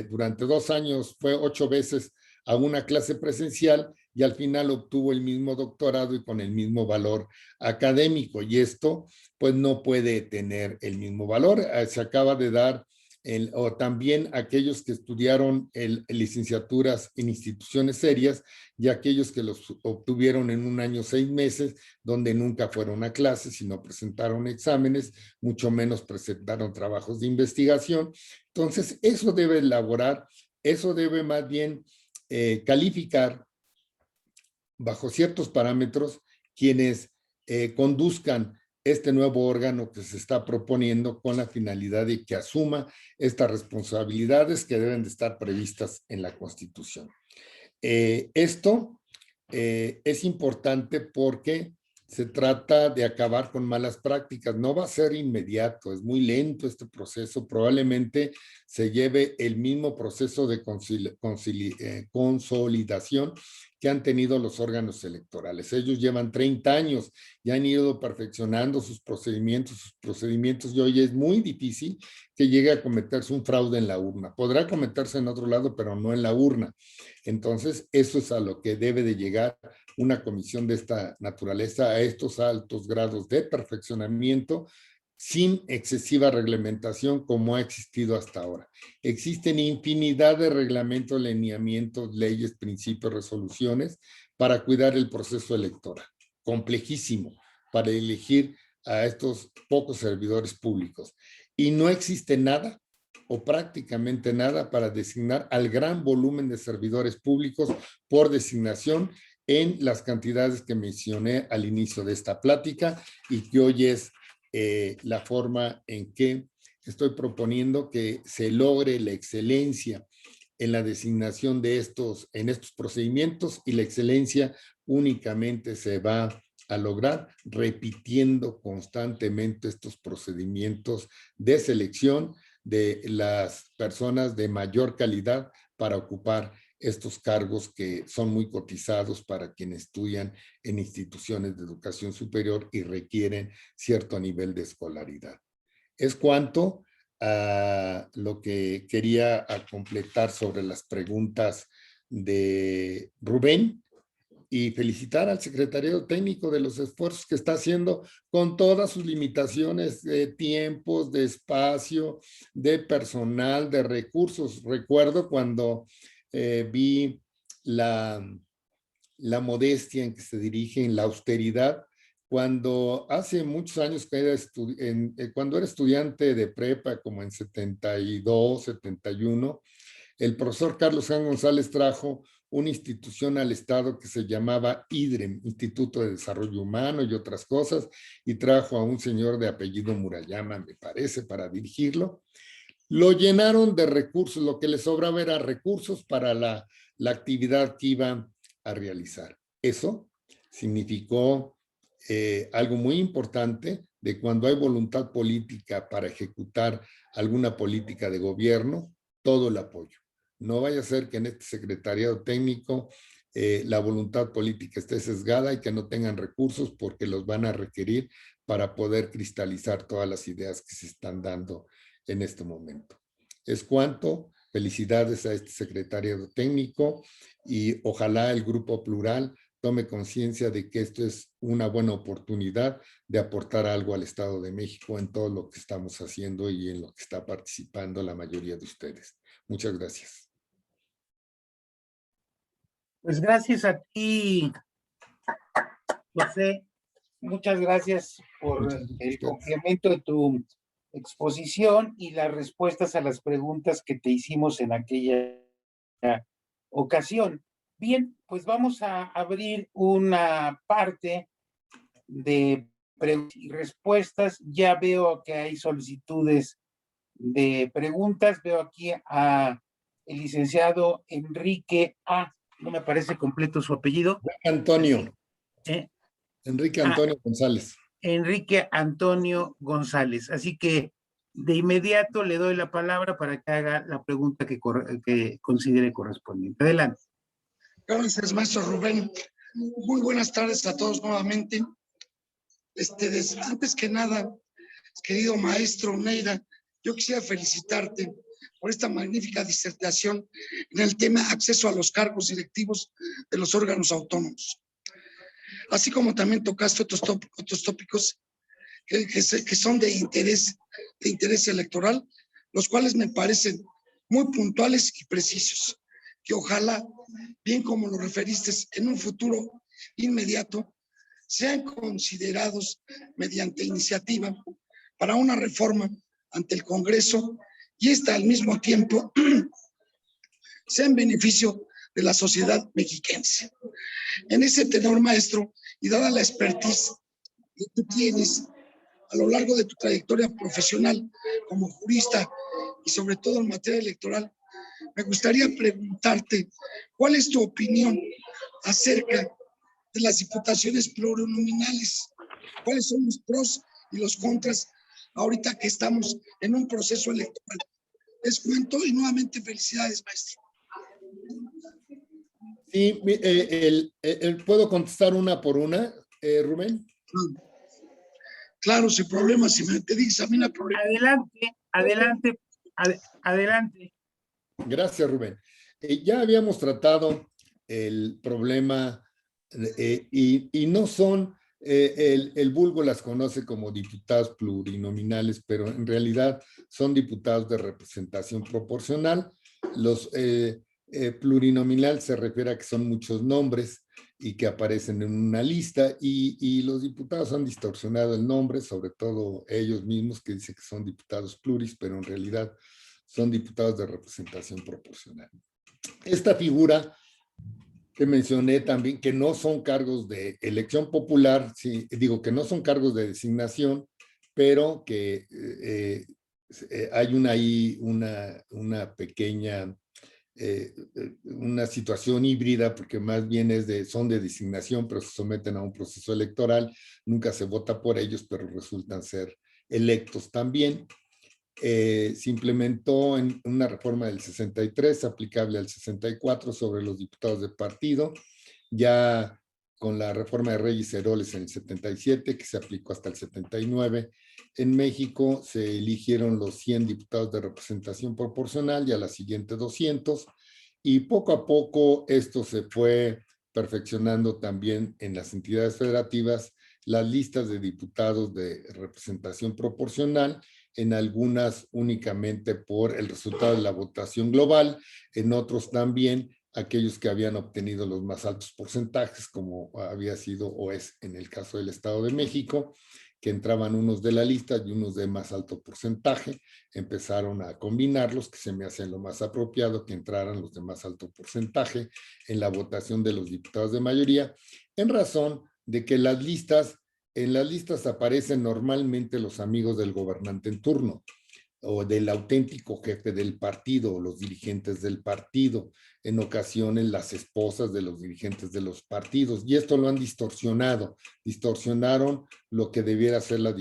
durante 2 años fue 8 veces a una clase presencial y al final obtuvo el mismo doctorado y con el mismo valor académico. Y esto pues no puede tener el mismo valor. Se acaba de dar, o también aquellos que estudiaron licenciaturas en instituciones serias y aquellos que los obtuvieron en 1 año 6 meses, donde nunca fueron a clases, sino presentaron exámenes, mucho menos presentaron trabajos de investigación. Entonces, eso debe elaborar, eso debe más bien calificar bajo ciertos parámetros quienes conduzcan este nuevo órgano que se está proponiendo con la finalidad de que asuma estas responsabilidades que deben de estar previstas en la Constitución. Esto es importante porque se trata de acabar con malas prácticas. No va a ser inmediato, es muy lento este proceso. Probablemente se lleve el mismo proceso de consolidación que han tenido los órganos electorales. Ellos llevan 30 años y han ido perfeccionando sus procedimientos y hoy es muy difícil que llegue a cometerse un fraude en la urna. Podrá cometerse en otro lado, pero no en la urna. Entonces, eso es a lo que debe de llegar una comisión de esta naturaleza, a estos altos grados de perfeccionamiento, sin excesiva reglamentación como ha existido hasta ahora. Existen infinidad de reglamentos, lineamientos, leyes, principios, resoluciones para cuidar el proceso electoral. Complejísimo para elegir a estos pocos servidores públicos. Y no existe nada o prácticamente nada para designar al gran volumen de servidores públicos por designación en las cantidades que mencioné al inicio de esta plática y que hoy es la forma en que estoy proponiendo que se logre la excelencia en la designación de estos procedimientos, y la excelencia únicamente se va a lograr repitiendo constantemente estos procedimientos de selección de las personas de mayor calidad para ocupar estos cargos que son muy cotizados para quienes estudian en instituciones de educación superior y requieren cierto nivel de escolaridad. Es cuanto a lo que quería completar sobre las preguntas de Rubén, y felicitar al secretariado técnico de los esfuerzos que está haciendo con todas sus limitaciones de tiempos, de espacio, de personal, de recursos. Recuerdo cuando vi la modestia en que se dirigen, la austeridad, cuando hace muchos años que cuando era estudiante de prepa, como en 72, 71, el profesor Carlos Jan González trajo una institución al Estado que se llamaba IDREM, Instituto de Desarrollo Humano y otras cosas, y trajo a un señor de apellido Murayama, me parece, para dirigirlo. Lo llenaron de recursos, lo que les sobraba era recursos para la actividad que iban a realizar. Eso significó algo muy importante de cuando hay voluntad política para ejecutar alguna política de gobierno, todo el apoyo. No vaya a ser que en este secretariado técnico la voluntad política esté sesgada y que no tengan recursos porque los van a requerir para poder cristalizar todas las ideas que se están dando en este momento. Es cuanto. Felicidades a este secretariado técnico y ojalá el Grupo Plural tome conciencia de que esto es una buena oportunidad de aportar algo al Estado de México en todo lo que estamos haciendo y en lo que está participando la mayoría de ustedes. Muchas gracias. Pues gracias a ti, José. muchas gracias por Muchas gracias. el complemento de tu exposición y las respuestas a las preguntas que te hicimos en aquella ocasión. Bien, pues vamos a abrir una parte de preguntas y respuestas. Ya veo que hay solicitudes de preguntas. Veo aquí a el licenciado Enrique A. No me parece completo su apellido. Antonio, ¿Eh? Enrique Antonio González. Enrique Antonio González. Así que de inmediato le doy la palabra para que haga la pregunta que considere correspondiente. Adelante. Gracias, maestro Rubén. Muy buenas tardes a todos nuevamente. Antes que nada, querido maestro Neira, yo quisiera felicitarte por esta magnífica disertación en el tema acceso a los cargos directivos de los órganos autónomos. Así como también tocaste otros tópicos que son de interés electoral, los cuales me parecen muy puntuales y precisos, que ojalá, bien como lo referiste, en un futuro inmediato, sean considerados mediante iniciativa para una reforma ante el Congreso y esta al mismo tiempo sea en beneficio de la sociedad mexiquense. En ese tenor, maestro, y dada la expertise que tú tienes a lo largo de tu trayectoria profesional como jurista y sobre todo en materia electoral, me gustaría preguntarte cuál es tu opinión acerca de las diputaciones plurinominales. ¿Cuáles son los pros y los contras ahorita que estamos en un proceso electoral? Es cuento y nuevamente felicidades, maestro. Sí, ¿puedo contestar una por una, Rubén? Claro, sin problema, si me te examina problema. Adelante. Gracias, Rubén. Ya habíamos tratado el problema y no son, el vulgo las conoce como diputados plurinominales, pero en realidad son diputados de representación proporcional. Los plurinominal se refiere a que son muchos nombres y que aparecen en una lista y los diputados han distorsionado el nombre, sobre todo ellos mismos que dicen que son diputados pluris, pero en realidad son diputados de representación proporcional. Esta figura que mencioné también, que no son cargos de elección popular, sí, digo que no son cargos de designación, pero que hay ahí una pequeña, una situación híbrida, porque más bien son de designación, pero se someten a un proceso electoral, nunca se vota por ellos, pero resultan ser electos también. Se implementó en una reforma del 63, aplicable al 64, sobre los diputados de partido, ya con la reforma de Reyes Heroles en el 77, que se aplicó hasta el 79. En México se eligieron los 100 diputados de representación proporcional y a la siguiente 200, y poco a poco esto se fue perfeccionando también en las entidades federativas, las listas de diputados de representación proporcional, en algunas únicamente por el resultado de la votación global, en otros también aquellos que habían obtenido los más altos porcentajes, como había sido o es en el caso del Estado de México, que entraban unos de la lista y unos de más alto porcentaje. Empezaron a combinarlos, que se me hacía lo más apropiado que entraran los de más alto porcentaje en la votación de los diputados de mayoría, en razón de que en las listas aparecen normalmente los amigos del gobernante en turno o del auténtico jefe del partido o los dirigentes del partido, en ocasiones las esposas de los dirigentes de los partidos, y esto lo han distorsionaron lo que debiera ser los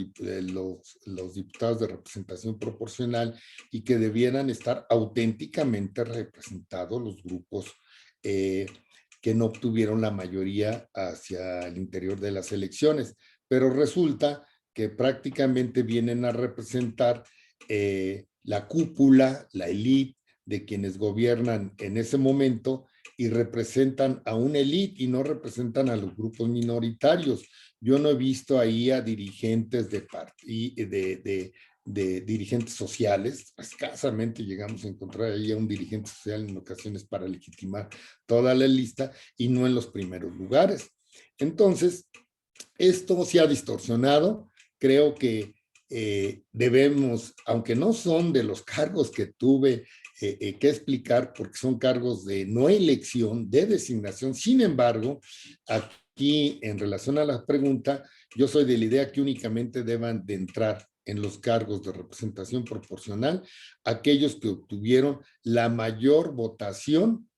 diputados de representación proporcional y que debieran estar auténticamente representados los grupos que no obtuvieron la mayoría hacia el interior de las elecciones, pero resulta que prácticamente vienen a representar la cúpula, la élite de quienes gobiernan en ese momento, y representan a una élite y no representan a los grupos minoritarios. Yo no he visto ahí a dirigentes de dirigentes sociales, escasamente llegamos a encontrar ahí a un dirigente social en ocasiones para legitimar toda la lista y no en los primeros lugares. Entonces, Esto se ha distorsionado. Creo que debemos, aunque no son de los cargos que tuve que explicar, porque son cargos de no elección, de designación. Sin embargo, aquí en relación a la pregunta, yo soy de la idea que únicamente deban de entrar en los cargos de representación proporcional aquellos que obtuvieron la mayor votación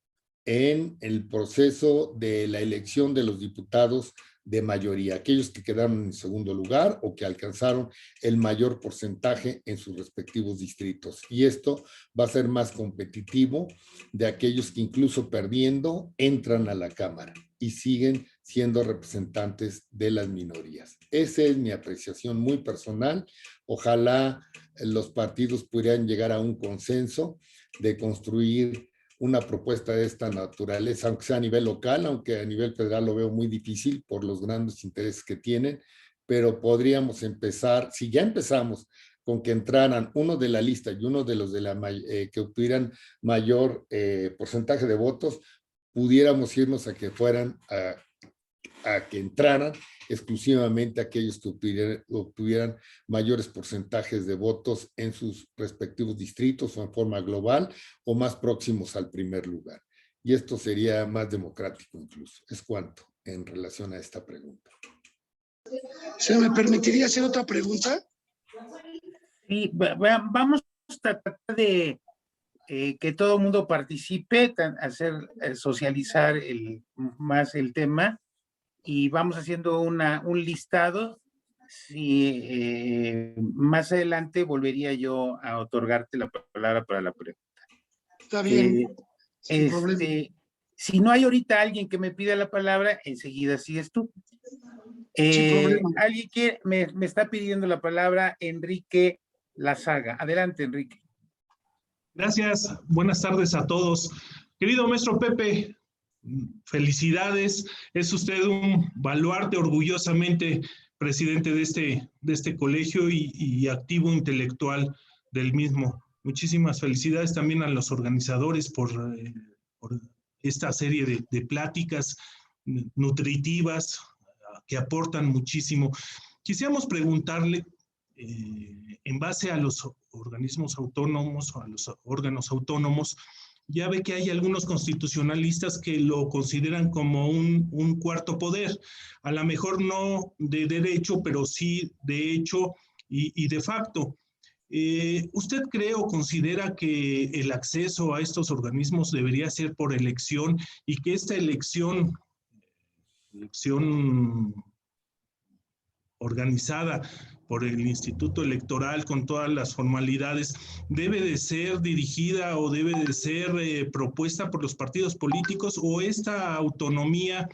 en el proceso de la elección de los diputados de mayoría, aquellos que quedaron en segundo lugar o que alcanzaron el mayor porcentaje en sus respectivos distritos. Y esto va a ser más competitivo de aquellos que incluso perdiendo entran a la Cámara y siguen siendo representantes de las minorías. Esa es mi apreciación muy personal. Ojalá los partidos pudieran llegar a un consenso de construir una propuesta de esta naturaleza, aunque sea a nivel local, aunque a nivel federal lo veo muy difícil por los grandes intereses que tienen, pero podríamos empezar, si ya empezamos con que entraran uno de la lista y uno de los de que obtuvieran mayor porcentaje de votos, pudiéramos irnos a que fueran, a que entraran exclusivamente aquellos que obtuvieran mayores porcentajes de votos en sus respectivos distritos o en forma global o más próximos al primer lugar. Y esto sería más democrático incluso. Es cuanto en relación a esta pregunta. ¿Se me permitiría hacer otra pregunta? Sí, vamos a tratar de que todo el mundo participe, hacer socializar más el tema, y vamos haciendo un listado. Si más adelante volvería yo a otorgarte la palabra para la pregunta. Está bien, sin problema. Si no hay ahorita alguien que me pida la palabra, enseguida sigues tú. Sin problema. Alguien me está pidiendo la palabra, Enrique Lazaga. Adelante, Enrique. Gracias, buenas tardes a todos. Querido maestro Pepe, felicidades, es usted un baluarte, orgullosamente presidente de este colegio y activo intelectual del mismo. Muchísimas felicidades también a los organizadores por esta serie de pláticas nutritivas que aportan muchísimo. Quisiéramos preguntarle, en base a los organismos autónomos o a los órganos autónomos, ya ve que hay algunos constitucionalistas que lo consideran como un cuarto poder, a lo mejor no de derecho, pero sí de hecho y de facto. ¿Usted cree o considera que el acceso a estos organismos debería ser por elección y que esta elección organizada por el Instituto Electoral con todas las formalidades, debe de ser dirigida o debe de ser propuesta por los partidos políticos, o esta autonomía,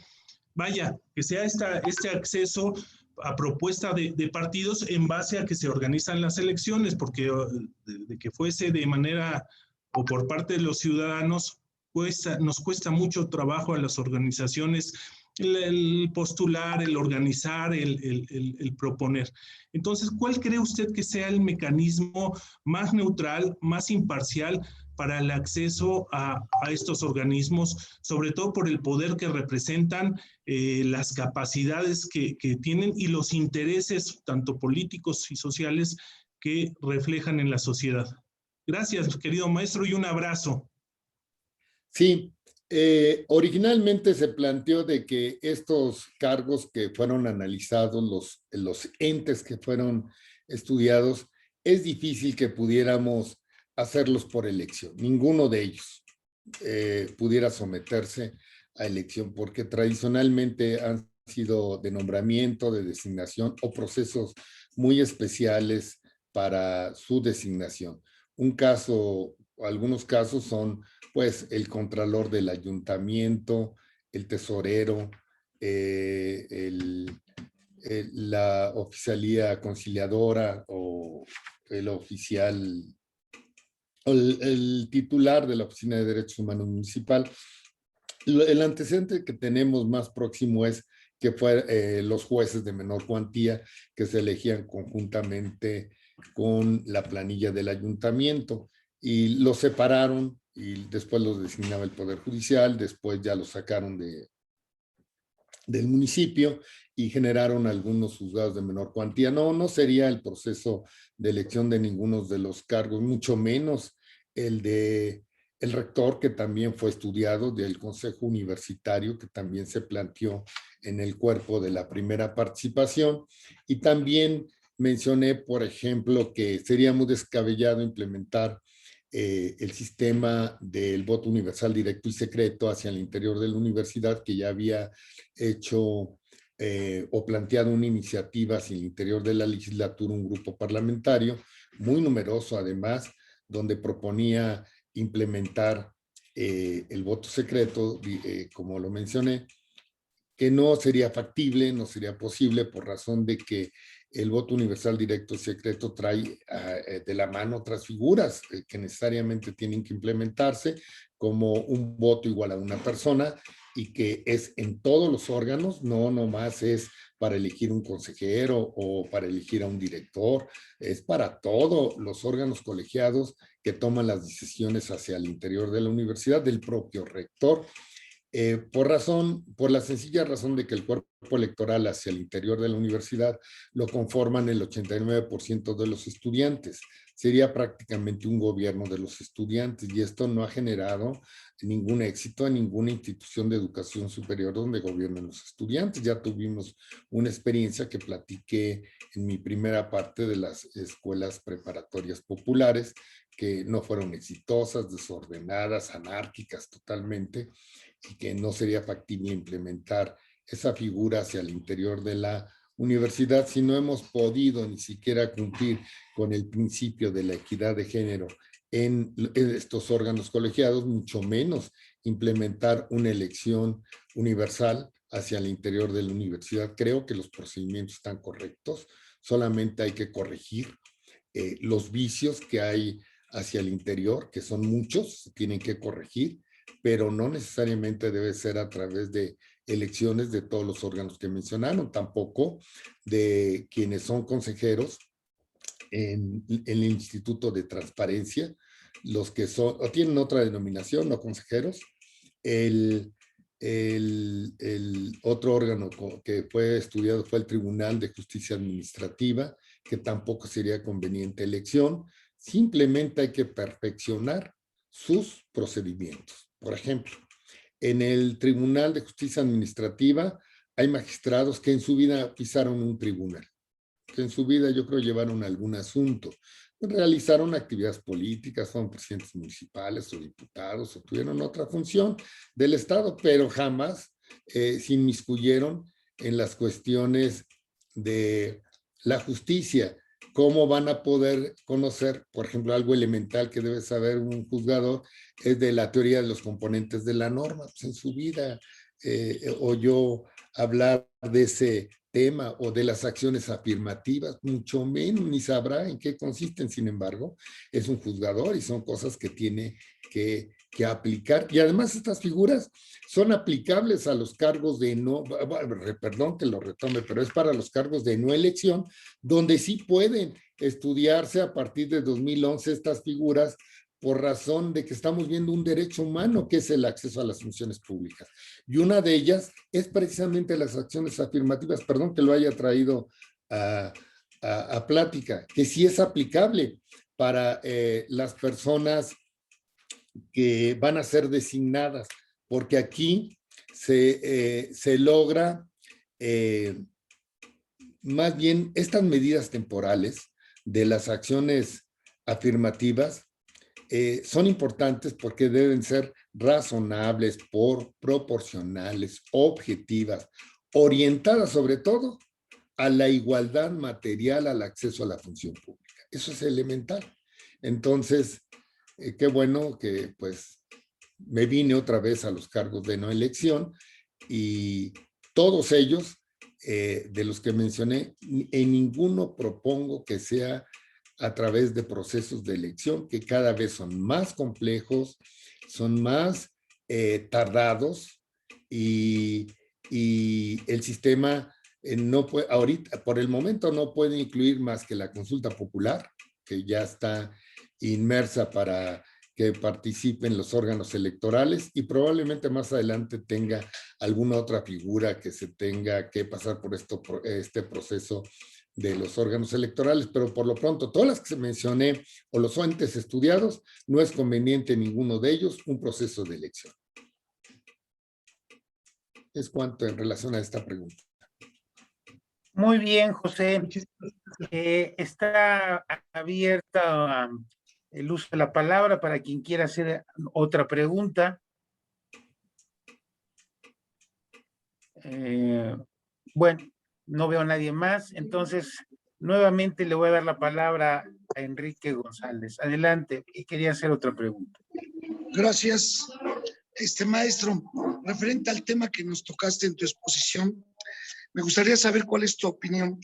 vaya, que sea este acceso a propuesta de partidos en base a que se organizan las elecciones, porque de que fuese de manera o por parte de los ciudadanos, nos cuesta mucho trabajo a las organizaciones el postular, el organizar, el proponer. Entonces, ¿cuál cree usted que sea el mecanismo más neutral, más imparcial para el acceso a estos organismos, sobre todo por el poder que representan, las capacidades que tienen y los intereses, tanto políticos y sociales, que reflejan en la sociedad? Gracias, querido maestro, y un abrazo. Sí. Originalmente se planteó de que estos cargos que fueron analizados, los entes que fueron estudiados, es difícil que pudiéramos hacerlos por elección. Ninguno de ellos pudiera someterse a elección, porque tradicionalmente han sido de nombramiento, de designación o procesos muy especiales para su designación. Algunos casos son pues el contralor del ayuntamiento, el tesorero, la oficialía conciliadora o el oficial, el titular de la Oficina de Derechos Humanos Municipal. El antecedente que tenemos más próximo es que fue los jueces de menor cuantía que se elegían conjuntamente con la planilla del ayuntamiento y los separaron y después los designaba el Poder Judicial, después ya los sacaron del municipio y generaron algunos juzgados de menor cuantía. No sería el proceso de elección de ninguno de los cargos, mucho menos el de el rector, que también fue estudiado, del Consejo Universitario, que también se planteó en el cuerpo de la primera participación. Y también mencioné, por ejemplo, que sería muy descabellado implementar el sistema del voto universal directo y secreto hacia el interior de la universidad, que ya había hecho o planteado una iniciativa hacia el interior de la legislatura, un grupo parlamentario muy numeroso además, donde proponía implementar el voto secreto, como lo mencioné, que no sería factible, no sería posible por razón de que el voto universal directo y secreto trae de la mano otras figuras que necesariamente tienen que implementarse, como un voto igual a una persona, y que es en todos los órganos, no nomás es para elegir un consejero o para elegir a un director, es para todos los órganos colegiados que toman las decisiones hacia el interior de la universidad, del propio rector. Por la sencilla razón de que el cuerpo electoral hacia el interior de la universidad lo conforman el 89% de los estudiantes. Sería prácticamente un gobierno de los estudiantes y esto no ha generado ningún éxito en ninguna institución de educación superior donde gobiernan los estudiantes. Ya tuvimos una experiencia que platiqué en mi primera parte de las escuelas preparatorias populares, que no fueron exitosas, desordenadas, anárquicas totalmente, y que no sería factible implementar esa figura hacia el interior de la universidad si no hemos podido ni siquiera cumplir con el principio de la equidad de género en estos órganos colegiados, mucho menos implementar una elección universal hacia el interior de la universidad. Creo que los procedimientos están correctos, solamente hay que corregir los vicios que hay hacia el interior, que son muchos, se tienen que corregir, pero no necesariamente debe ser a través de elecciones de todos los órganos que mencionaron, tampoco de quienes son consejeros en el Instituto de Transparencia, los que son, o tienen otra denominación, no consejeros. El otro órgano que fue estudiado fue el Tribunal de Justicia Administrativa, que tampoco sería conveniente elección. Simplemente hay que perfeccionar sus procedimientos. Por ejemplo, en el Tribunal de Justicia Administrativa hay magistrados que en su vida pisaron un tribunal, que en su vida yo creo llevaron algún asunto, realizaron actividades políticas, fueron presidentes municipales o diputados o tuvieron otra función del Estado, pero jamás se inmiscuyeron en las cuestiones de la justicia. ¿Cómo van a poder conocer, por ejemplo, algo elemental que debe saber un juzgador es de la teoría de los componentes de la norma? Pues en su vida oyó hablar de ese tema o de las acciones afirmativas, mucho menos, ni sabrá en qué consisten. Sin embargo, es un juzgador y son cosas que tiene que aplicar. Y además estas figuras son aplicables a los cargos de no, perdón que lo retome, pero es para los cargos de no elección, donde sí pueden estudiarse a partir de 2011 estas figuras, por razón de que estamos viendo un derecho humano que es el acceso a las funciones públicas. Y una de ellas es precisamente las acciones afirmativas, perdón que lo haya traído a plática, que sí es aplicable para las personas que van a ser designadas, porque aquí se logra más bien estas medidas temporales de las acciones afirmativas son importantes porque deben ser razonables, proporcionales, objetivas, orientadas sobre todo a la igualdad material, al acceso a la función pública. Eso es elemental. Entonces, qué bueno que pues me vine otra vez a los cargos de no elección y todos ellos, de los que mencioné, en ninguno propongo que sea a través de procesos de elección que cada vez son más complejos, son más tardados y el sistema no puede, ahorita, por el momento no puede incluir más que la consulta popular, que ya está inmersa para que participe en los órganos electorales y probablemente más adelante tenga alguna otra figura que se tenga que pasar por este proceso de los órganos electorales, pero por lo pronto todas las que se mencioné o los entes estudiados, no es conveniente ninguno de ellos un proceso de elección. Es cuanto en relación a esta pregunta. Muy bien, José. Está abierta el uso de la palabra para quien quiera hacer otra pregunta. Bueno, no veo a nadie más, entonces nuevamente le voy a dar la palabra a Enrique González. Adelante, y quería hacer otra pregunta. Gracias, maestro. Referente al tema que nos tocaste en tu exposición, me gustaría saber cuál es tu opinión.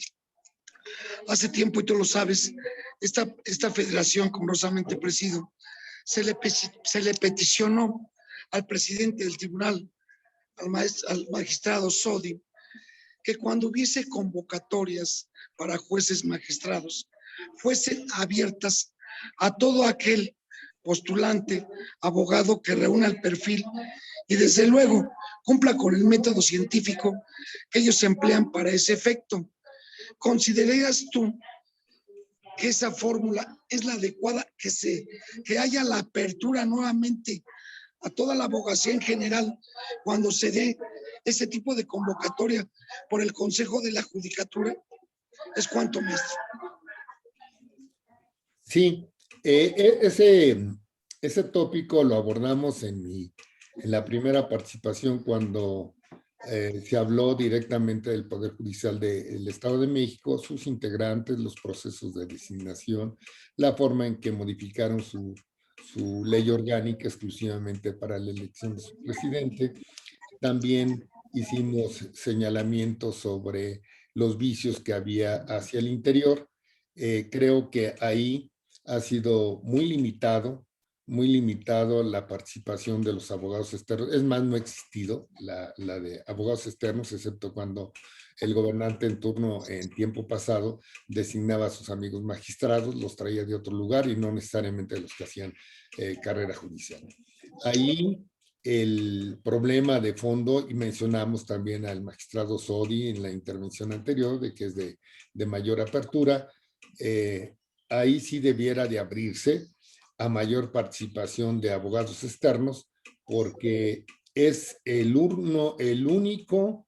Hace tiempo, y tú lo sabes, esta federación, que honrosamente presido, se le peticionó al presidente del tribunal, al magistrado Sodi, que cuando hubiese convocatorias para jueces magistrados, fuesen abiertas a todo aquel postulante, abogado que reúna el perfil y desde luego cumpla con el método científico que ellos emplean para ese efecto. ¿Considerarías tú que esa fórmula es la adecuada, que haya la apertura nuevamente a toda la abogacía en general cuando se dé ese tipo de convocatoria por el Consejo de la Judicatura? Es cuanto, maestro. Sí, ese tópico lo abordamos en la primera participación cuando se habló directamente del Poder Judicial del Estado de México, sus integrantes, los procesos de designación, la forma en que modificaron su ley orgánica exclusivamente para la elección de su presidente. También hicimos señalamientos sobre los vicios que había hacia el interior. Creo que ahí ha sido muy limitado la participación de los abogados externos. Es más, no ha existido la de abogados externos, excepto cuando el gobernante en turno en tiempo pasado designaba a sus amigos magistrados, los traía de otro lugar y no necesariamente los que hacían carrera judicial. Ahí el problema de fondo, y mencionamos también al magistrado Sodi en la intervención anterior, de que es de mayor apertura, ahí sí debiera de abrirse a mayor participación de abogados externos, porque es el único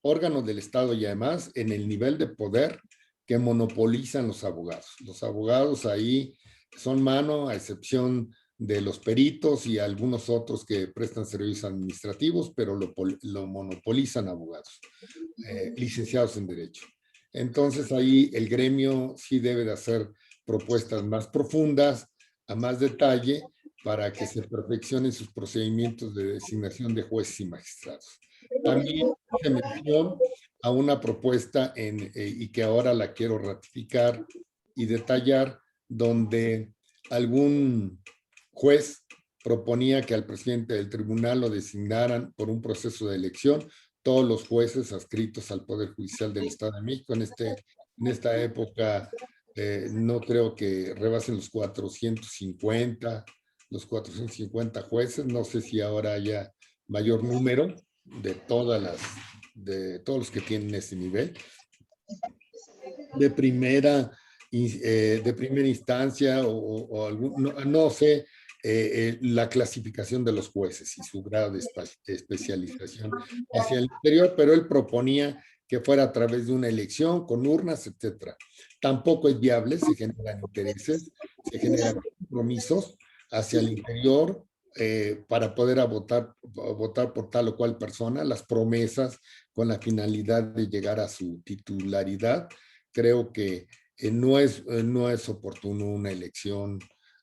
órgano del Estado y además en el nivel de poder que monopolizan los abogados. Los abogados ahí son mano, a excepción de los peritos y algunos otros que prestan servicios administrativos, pero lo monopolizan abogados, licenciados en Derecho. Entonces ahí el gremio sí debe de hacer propuestas más profundas, a más detalle, para que se perfeccionen sus procedimientos de designación de jueces y magistrados. También se mencionó a una propuesta y que ahora la quiero ratificar y detallar, donde algún juez proponía que al presidente del tribunal lo designaran por un proceso de elección todos los jueces adscritos al Poder Judicial del Estado de México. En esta época no creo que rebasen los 450 jueces. No sé si ahora haya mayor número de todos los que tienen ese nivel. De primera instancia o algún, no sé, la clasificación de los jueces y su grado de especialización hacia el interior, pero él proponía que fuera a través de una elección con urnas, etcétera. Tampoco es viable, se generan intereses, se generan compromisos hacia el interior para poder votar por tal o cual persona, las promesas con la finalidad de llegar a su titularidad. Creo que no es oportuno una elección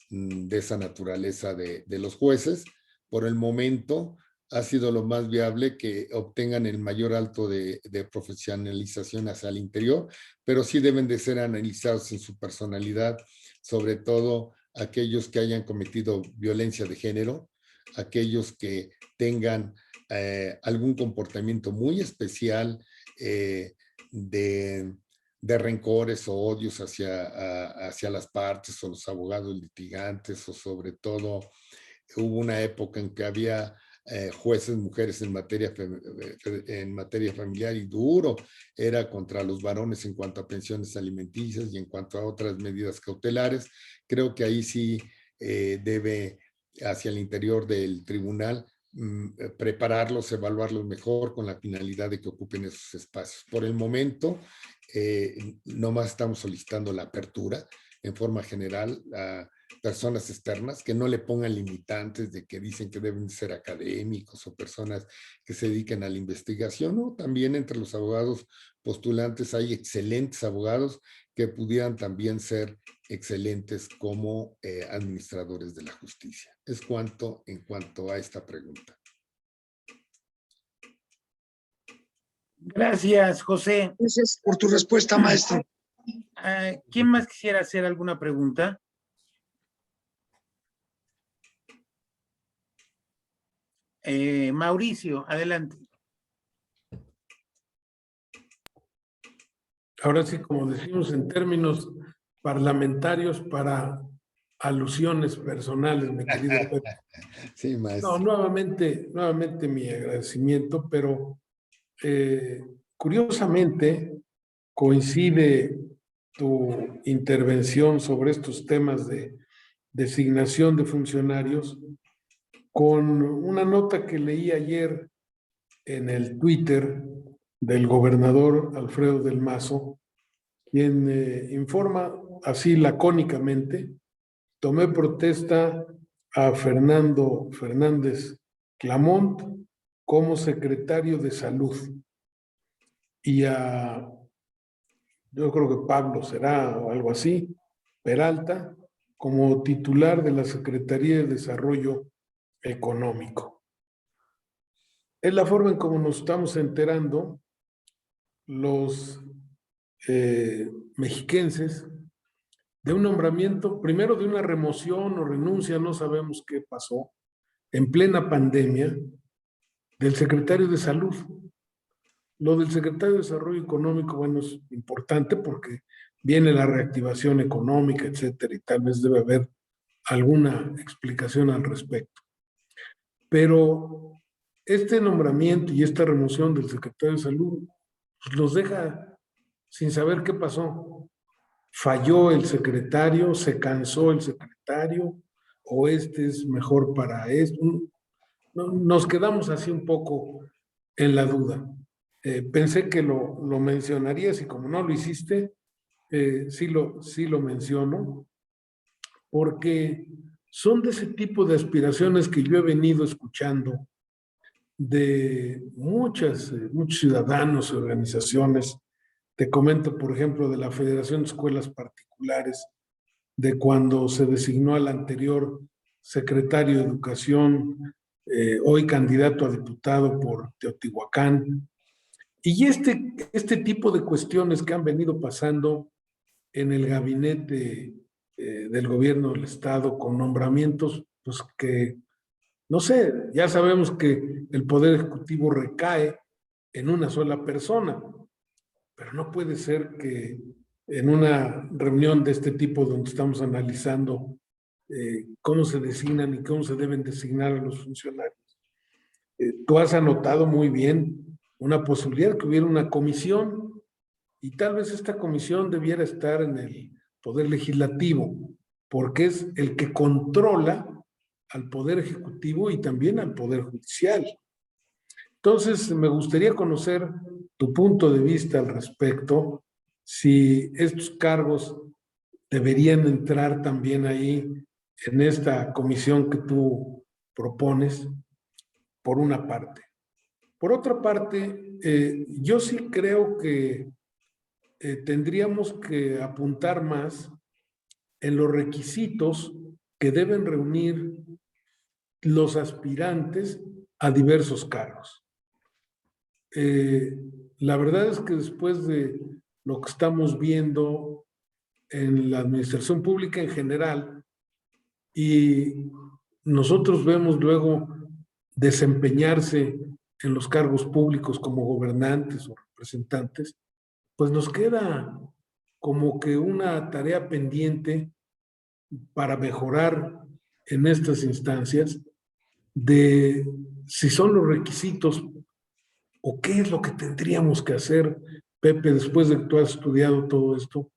de esa naturaleza de los jueces. Por el momento ha sido lo más viable que obtengan el mayor alto de profesionalización hacia el interior, pero sí deben de ser analizados en su personalidad, sobre todo aquellos que hayan cometido violencia de género, aquellos que tengan algún comportamiento muy especial de de rencores o odios hacia las partes o los abogados litigantes, o sobre todo hubo una época en que había jueces mujeres en materia familiar, y duro era contra los varones en cuanto a pensiones alimenticias y en cuanto a otras medidas cautelares. Creo que ahí sí debe, hacia el interior del tribunal, prepararlos, evaluarlos mejor con la finalidad de que ocupen esos espacios. Por el momento, nomás estamos solicitando la apertura en forma general a personas externas que no le pongan limitantes de que dicen que deben ser académicos o personas que se dediquen a la investigación, ¿no? También entre los abogados postulantes hay excelentes abogados que pudieran también ser excelentes como administradores de la justicia. Es en cuanto a esta pregunta. Gracias, José. Gracias por tu respuesta, maestro. ¿Quién más quisiera hacer alguna pregunta? Mauricio, adelante. Ahora sí, como decimos en términos parlamentarios, para alusiones personales, mi querido Pepe. Sí, maestro. No, nuevamente mi agradecimiento, pero curiosamente coincide tu intervención sobre estos temas de designación de funcionarios con una nota que leí ayer en el Twitter del gobernador Alfredo del Mazo, quien informa así lacónicamente: tomé protesta a Fernando Fernández Clamont como secretario de Salud y a, yo creo que Pablo será o algo así, Peralta, como titular de la Secretaría de Desarrollo Económico. Es la forma en cómo nos estamos enterando los mexiquenses de un nombramiento, primero de una remoción o renuncia, no sabemos qué pasó, en plena pandemia, del secretario de Salud. Lo del secretario de Desarrollo Económico, bueno, es importante porque viene la reactivación económica, etcétera, y tal vez debe haber alguna explicación al respecto. Pero este nombramiento y esta remoción del secretario de Salud pues, los deja sin saber qué pasó. ¿Falló el secretario? ¿Se cansó el secretario? ¿O este es mejor para esto? Nos quedamos así un poco en la duda. Pensé que lo mencionarías y como no lo hiciste, sí lo menciono, porque son de ese tipo de aspiraciones que yo he venido escuchando de muchos ciudadanos y organizaciones. Te comento, por ejemplo, de la Federación de Escuelas Particulares, de cuando se designó al anterior secretario de Educación, hoy candidato a diputado por Teotihuacán. Y este tipo de cuestiones que han venido pasando en el gabinete del gobierno del Estado con nombramientos, pues que, no sé, ya sabemos que el Poder Ejecutivo recae en una sola persona, pero no puede ser que en una reunión de este tipo donde estamos analizando cómo se designan y cómo se deben designar a los funcionarios, tú has anotado muy bien una posibilidad que hubiera una comisión y tal vez esta comisión debiera estar en el Poder Legislativo, porque es el que controla al Poder Ejecutivo y también al Poder Judicial. Entonces, me gustaría conocer tu punto de vista al respecto, si estos cargos deberían entrar también ahí en esta comisión que tú propones, por una parte. Por otra parte, yo sí creo que tendríamos que apuntar más en los requisitos que deben reunir los aspirantes a diversos cargos. La verdad es que después de lo que estamos viendo en la administración pública en general y nosotros vemos luego desempeñarse en los cargos públicos como gobernantes o representantes, pues nos queda como que una tarea pendiente para mejorar en estas instancias de si son los requisitos o qué es lo que tendríamos que hacer, Pepe, después de que tú has estudiado todo esto,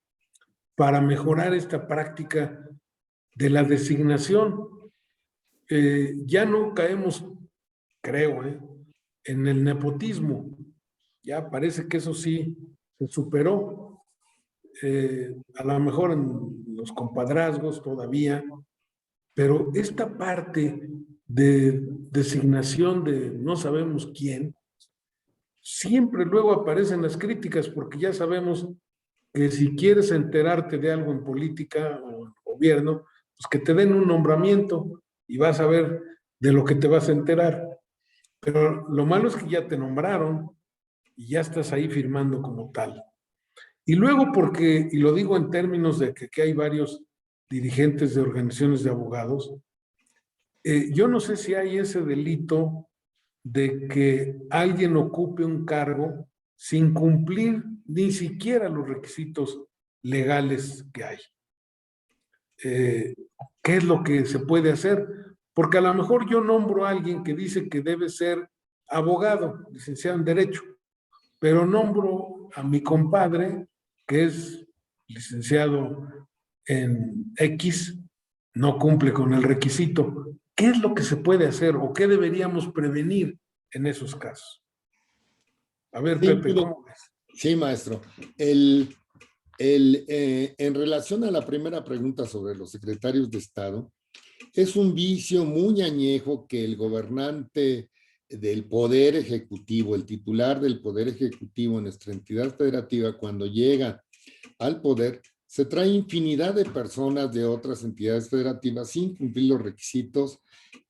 para mejorar esta práctica de la designación. Ya no caemos, creo, en el nepotismo. Ya parece que eso sí se superó. A lo mejor en los compadrazgos todavía, pero esta parte de designación de no sabemos quién, siempre luego aparecen las críticas, porque ya sabemos que si quieres enterarte de algo en política o en gobierno, pues que te den un nombramiento y vas a ver de lo que te vas a enterar. Pero lo malo es que ya te nombraron y ya estás ahí firmando como tal. Y luego porque, y lo digo en términos de que hay varios dirigentes de organizaciones de abogados, yo no sé si hay ese delito de que alguien ocupe un cargo sin cumplir ni siquiera los requisitos legales que hay. ¿Qué es lo que se puede hacer? Porque a lo mejor yo nombro a alguien que dice que debe ser abogado, licenciado en Derecho, pero nombro a mi compadre, que es licenciado en X, no cumple con el requisito. ¿Qué es lo que se puede hacer o qué deberíamos prevenir en esos casos? A ver, Sí, Pepe, ¿cómo ves? sí, maestro. En relación a la primera pregunta sobre los secretarios de Estado, es un vicio muy añejo que el gobernante del Poder Ejecutivo, el titular del Poder Ejecutivo en nuestra entidad federativa, cuando llega al poder, se trae infinidad de personas de otras entidades federativas sin cumplir los requisitos,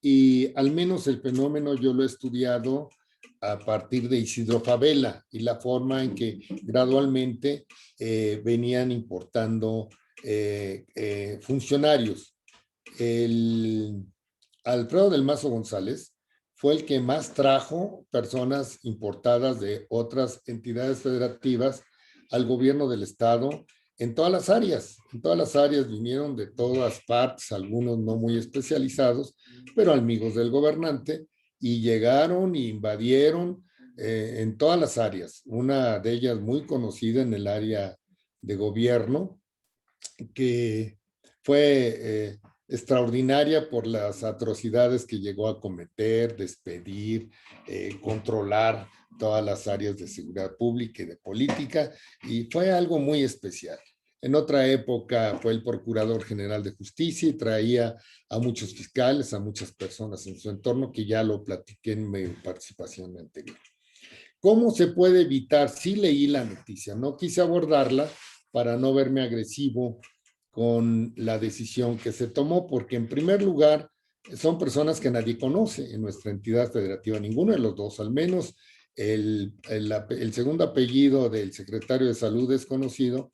y al menos el fenómeno yo lo he estudiado a partir de Isidro Fabela y la forma en que gradualmente venían importando funcionarios. Alfredo del Mazo González fue el que más trajo personas importadas de otras entidades federativas al gobierno del estado en todas las áreas vinieron de todas partes, algunos no muy especializados, pero amigos del gobernante, y llegaron e invadieron en todas las áreas, una de ellas muy conocida en el área de gobierno, que fue extraordinaria por las atrocidades que llegó a cometer, despedir, controlar todas las áreas de seguridad pública y de política, y fue algo muy especial. En otra época fue el Procurador General de Justicia y traía a muchos fiscales, a muchas personas en su entorno, que ya lo platiqué en mi participación anterior. ¿Cómo se puede evitar? Sí leí la noticia, no quise abordarla para no verme agresivo con la decisión que se tomó, porque en primer lugar son personas que nadie conoce en nuestra entidad federativa, ninguno de los dos, al menos el segundo apellido del secretario de Salud es conocido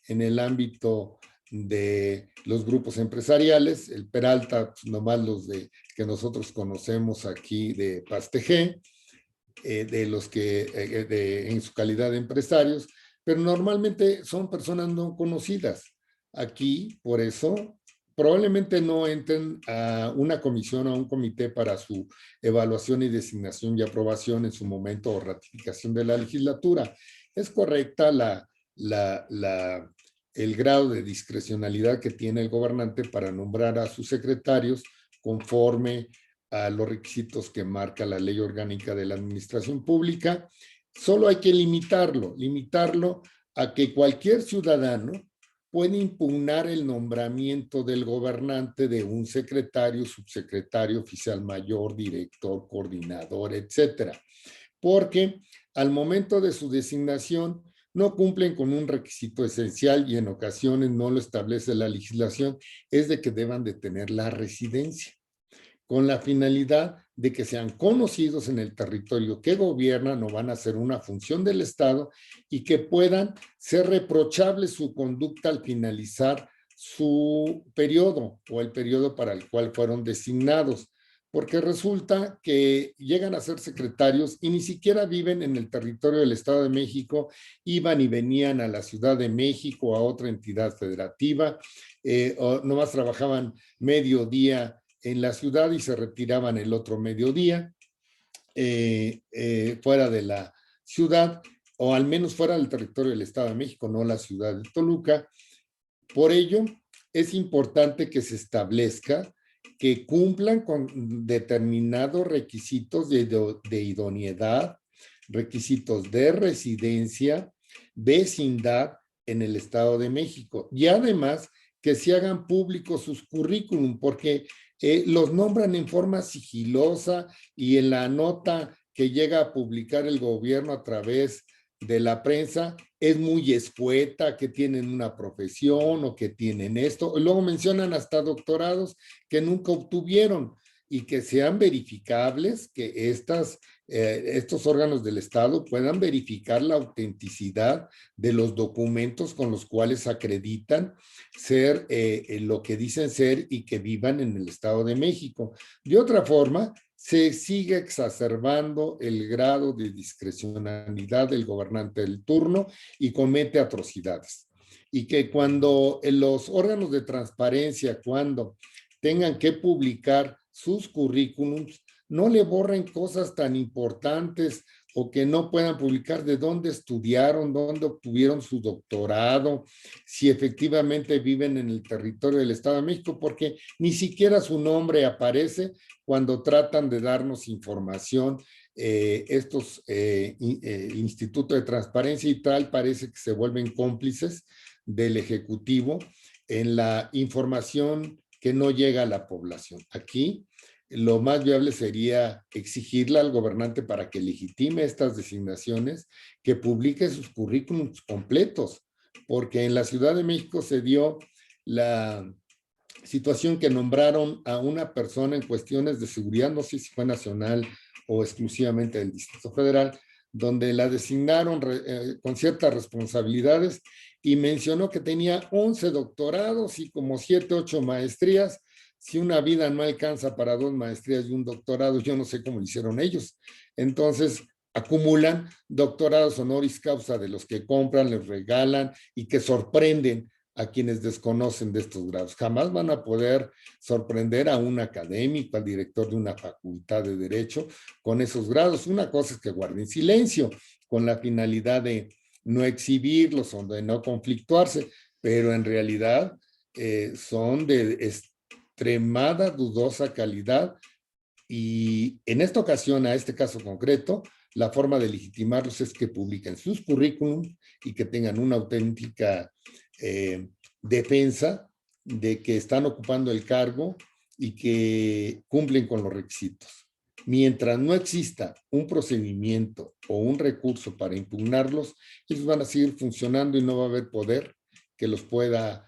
en el ámbito de los grupos empresariales, el Peralta, nomás los que nosotros conocemos aquí de Pastegé, de los que en su calidad de empresarios, pero normalmente son personas no conocidas. Aquí, por eso, probablemente no entren a una comisión o a un comité para su evaluación y designación y aprobación en su momento o ratificación de la legislatura. Es correcta el grado de discrecionalidad que tiene el gobernante para nombrar a sus secretarios conforme a los requisitos que marca la Ley Orgánica de la Administración Pública. Solo hay que limitarlo a que cualquier ciudadano puede impugnar el nombramiento del gobernante de un secretario, subsecretario, oficial mayor, director, coordinador, etcétera, porque al momento de su designación no cumplen con un requisito esencial y en ocasiones no lo establece la legislación, es de que deban de tener la residencia, con la finalidad de que sean conocidos en el territorio que gobiernan o van a ser una función del Estado y que puedan ser reprochables su conducta al finalizar su periodo o el periodo para el cual fueron designados. porque resulta que llegan a ser secretarios y ni siquiera viven en el territorio del Estado de México, iban y venían a la Ciudad de México, a otra entidad federativa, o nomás trabajaban mediodía en la ciudad y se retiraban el otro mediodía fuera de la ciudad, o al menos fuera del territorio del Estado de México, no la ciudad de Toluca. Por ello, es importante que se establezca que cumplan con determinados requisitos de idoneidad, requisitos de residencia, vecindad en el Estado de México. Y además que se hagan públicos sus currículum, porque los nombran en forma sigilosa y en la nota que llega a publicar el gobierno a través de la prensa es muy escueta, que tienen una profesión o que tienen esto. Y luego mencionan hasta doctorados que nunca obtuvieron y que sean verificables, que estos órganos del Estado puedan verificar la autenticidad de los documentos con los cuales acreditan ser lo que dicen ser y que vivan en el Estado de México. De otra forma, se sigue exacerbando el grado de discrecionalidad del gobernante del turno y comete atrocidades. Y que cuando los órganos de transparencia, cuando tengan que publicar sus currículums, no le borren cosas tan importantes o que no puedan publicar de dónde estudiaron, dónde obtuvieron su doctorado, si efectivamente viven en el territorio del Estado de México, porque ni siquiera su nombre aparece cuando tratan de darnos información. Estos institutos de transparencia y tal parece que se vuelven cómplices del Ejecutivo en la información que no llega a la población. Aquí lo más viable sería exigirle al gobernante para que legitime estas designaciones, que publique sus currículums completos, porque en la Ciudad de México se dio la situación que nombraron a una persona en cuestiones de seguridad, no sé si fue nacional o exclusivamente del Distrito Federal, donde la designaron con ciertas responsabilidades y mencionó que tenía 11 doctorados y como 7, 8 maestrías. Si una vida no alcanza para 2 maestrías y un doctorado, yo no sé cómo lo hicieron ellos. Entonces, acumulan doctorados honoris causa de los que compran, les regalan y que sorprenden a quienes desconocen de estos grados. Jamás van a poder sorprender a un académico, al director de una facultad de Derecho con esos grados. Una cosa es que guarden silencio con la finalidad de no exhibirlos o de no conflictuarse, pero en realidad son de extremada dudosa calidad y en esta ocasión, a este caso concreto, la forma de legitimarlos es que publiquen sus currículums y que tengan una auténtica defensa de que están ocupando el cargo y que cumplen con los requisitos. Mientras no exista un procedimiento o un recurso para impugnarlos, ellos van a seguir funcionando y no va a haber poder que los pueda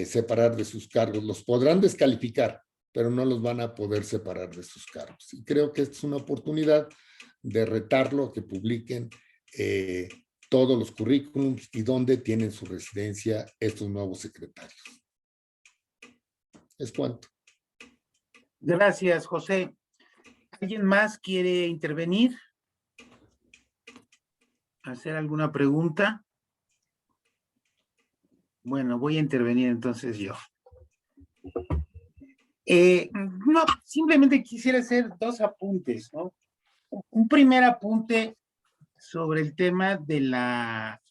separar de sus cargos. Los podrán descalificar, pero no los van a poder separar de sus cargos. Y creo que esta es una oportunidad de retarlo, que publiquen todos los currículums y dónde tienen su residencia estos nuevos secretarios. Es cuanto. Gracias, José. ¿Alguien más quiere intervenir? ¿Hacer alguna pregunta? Bueno, voy a intervenir entonces yo. No, simplemente quisiera hacer 2 apuntes, ¿no? Un primer apunte sobre el tema de la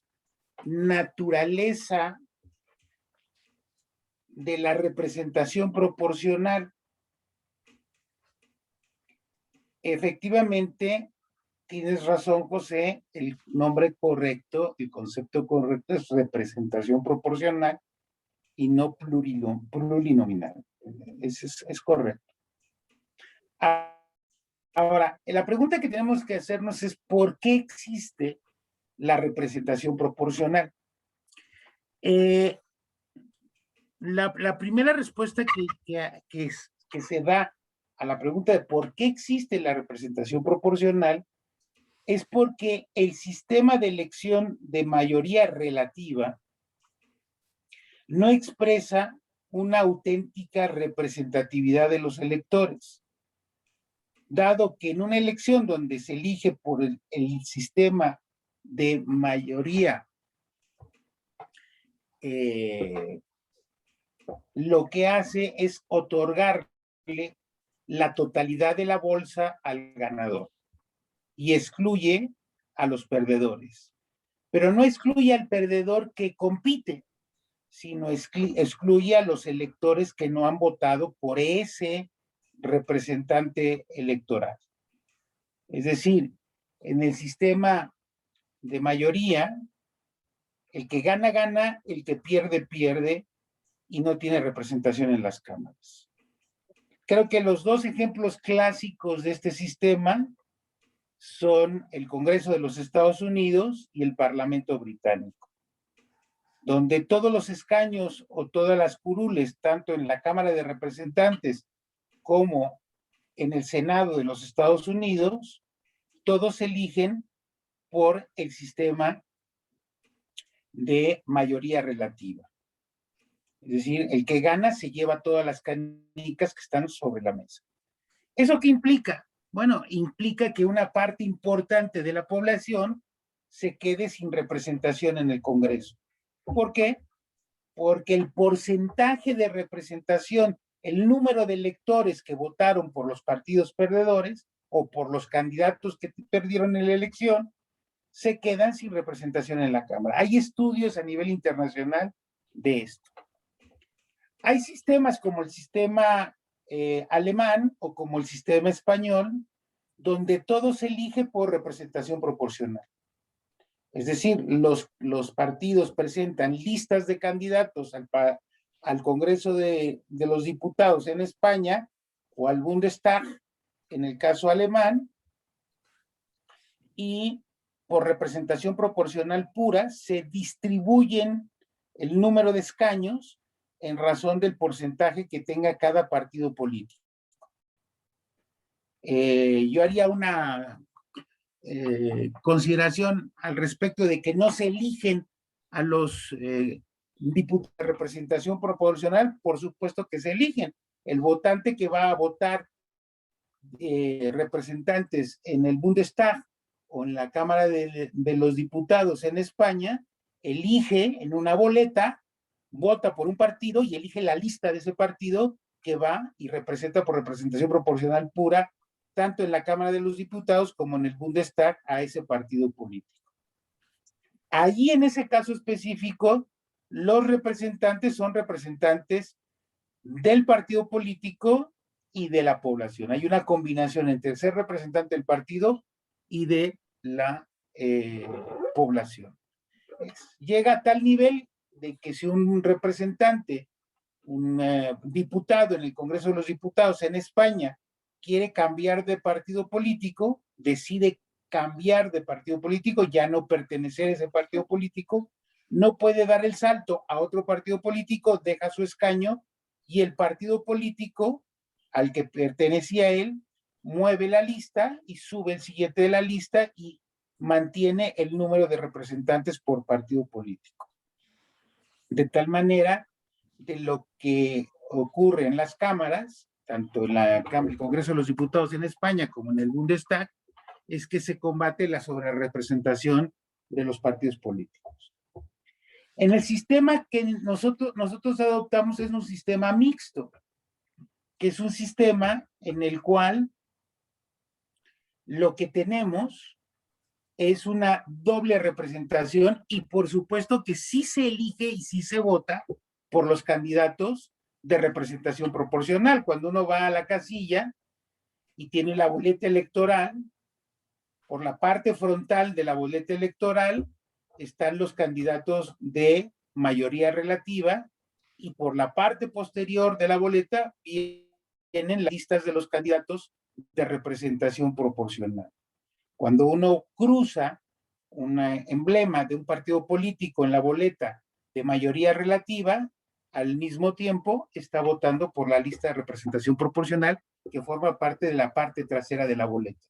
naturaleza de la representación proporcional. Efectivamente, tienes razón, José, el nombre correcto, el concepto correcto es representación proporcional y no plurinominal. Es correcto. Ahora, la pregunta que tenemos que hacernos es ¿por qué existe la representación proporcional? La primera respuesta que se da a la pregunta de por qué existe la representación proporcional es porque el sistema de elección de mayoría relativa no expresa una auténtica representatividad de los electores. dado que en una elección donde se elige por el sistema de mayoría, lo que hace es otorgarle la totalidad de la bolsa al ganador y excluye a los perdedores. Pero no excluye al perdedor que compite, sino excluye a los electores que no han votado por ese representante electoral. Es decir, en el sistema de mayoría, el que gana, gana, el que pierde, pierde, y no tiene representación en las cámaras. Creo que los dos ejemplos clásicos de este sistema son el Congreso de los Estados Unidos y el Parlamento británico, donde todos los escaños o todas las curules, tanto en la Cámara de Representantes como en el Senado de los Estados Unidos, todos se eligen por el sistema de mayoría relativa. Es decir, el que gana se lleva todas las canicas que están sobre la mesa. ¿Eso qué implica? Bueno, implica que una parte importante de la población se quede sin representación en el Congreso. ¿Por qué? Porque el porcentaje de representación, el número de electores que votaron por los partidos perdedores o por los candidatos que perdieron en la elección, se quedan sin representación en la Cámara. Hay estudios a nivel internacional de esto. Hay sistemas como el sistema alemán o como el sistema español, donde todo se elige por representación proporcional. Es decir, los partidos presentan listas de candidatos al Congreso de los Diputados en España o al Bundestag, en el caso alemán, y por representación proporcional pura se distribuyen el número de escaños en razón del porcentaje que tenga cada partido político. Yo haría una consideración al respecto de que no se eligen a los diputados de representación proporcional, por supuesto que se eligen. El votante que va a votar representantes en el Bundestag o en la Cámara de los Diputados en España, elige en una boleta, vota por un partido y elige la lista de ese partido que va y representa por representación proporcional pura, tanto en la Cámara de los Diputados como en el Bundestag, a ese partido político. Allí, en ese caso específico, los representantes son representantes del partido político y de la población. Hay una combinación entre ser representante del partido y de la población. Llega a tal nivel de que si un representante, un diputado en el Congreso de los Diputados en España quiere cambiar de partido político, decide cambiar de partido político, ya no pertenecer a ese partido político, no puede dar el salto a otro partido político, deja su escaño y el partido político al que pertenecía él mueve la lista y sube el siguiente de la lista y mantiene el número de representantes por partido político. De tal manera, de lo que ocurre en las cámaras, tanto en el Congreso de los Diputados en España como en el Bundestag, es que se combate la sobrerepresentación de los partidos políticos. En el sistema que nosotros adoptamos es un sistema mixto, que es un sistema en el cual lo que tenemos es una doble representación y por supuesto que sí se elige y sí se vota por los candidatos de representación proporcional. Cuando uno va a la casilla y tiene la boleta electoral, por la parte frontal de la boleta electoral están los candidatos de mayoría relativa y por la parte posterior de la boleta vienen las listas de los candidatos de representación proporcional. Cuando uno cruza un emblema de un partido político en la boleta de mayoría relativa, al mismo tiempo está votando por la lista de representación proporcional que forma parte de la parte trasera de la boleta.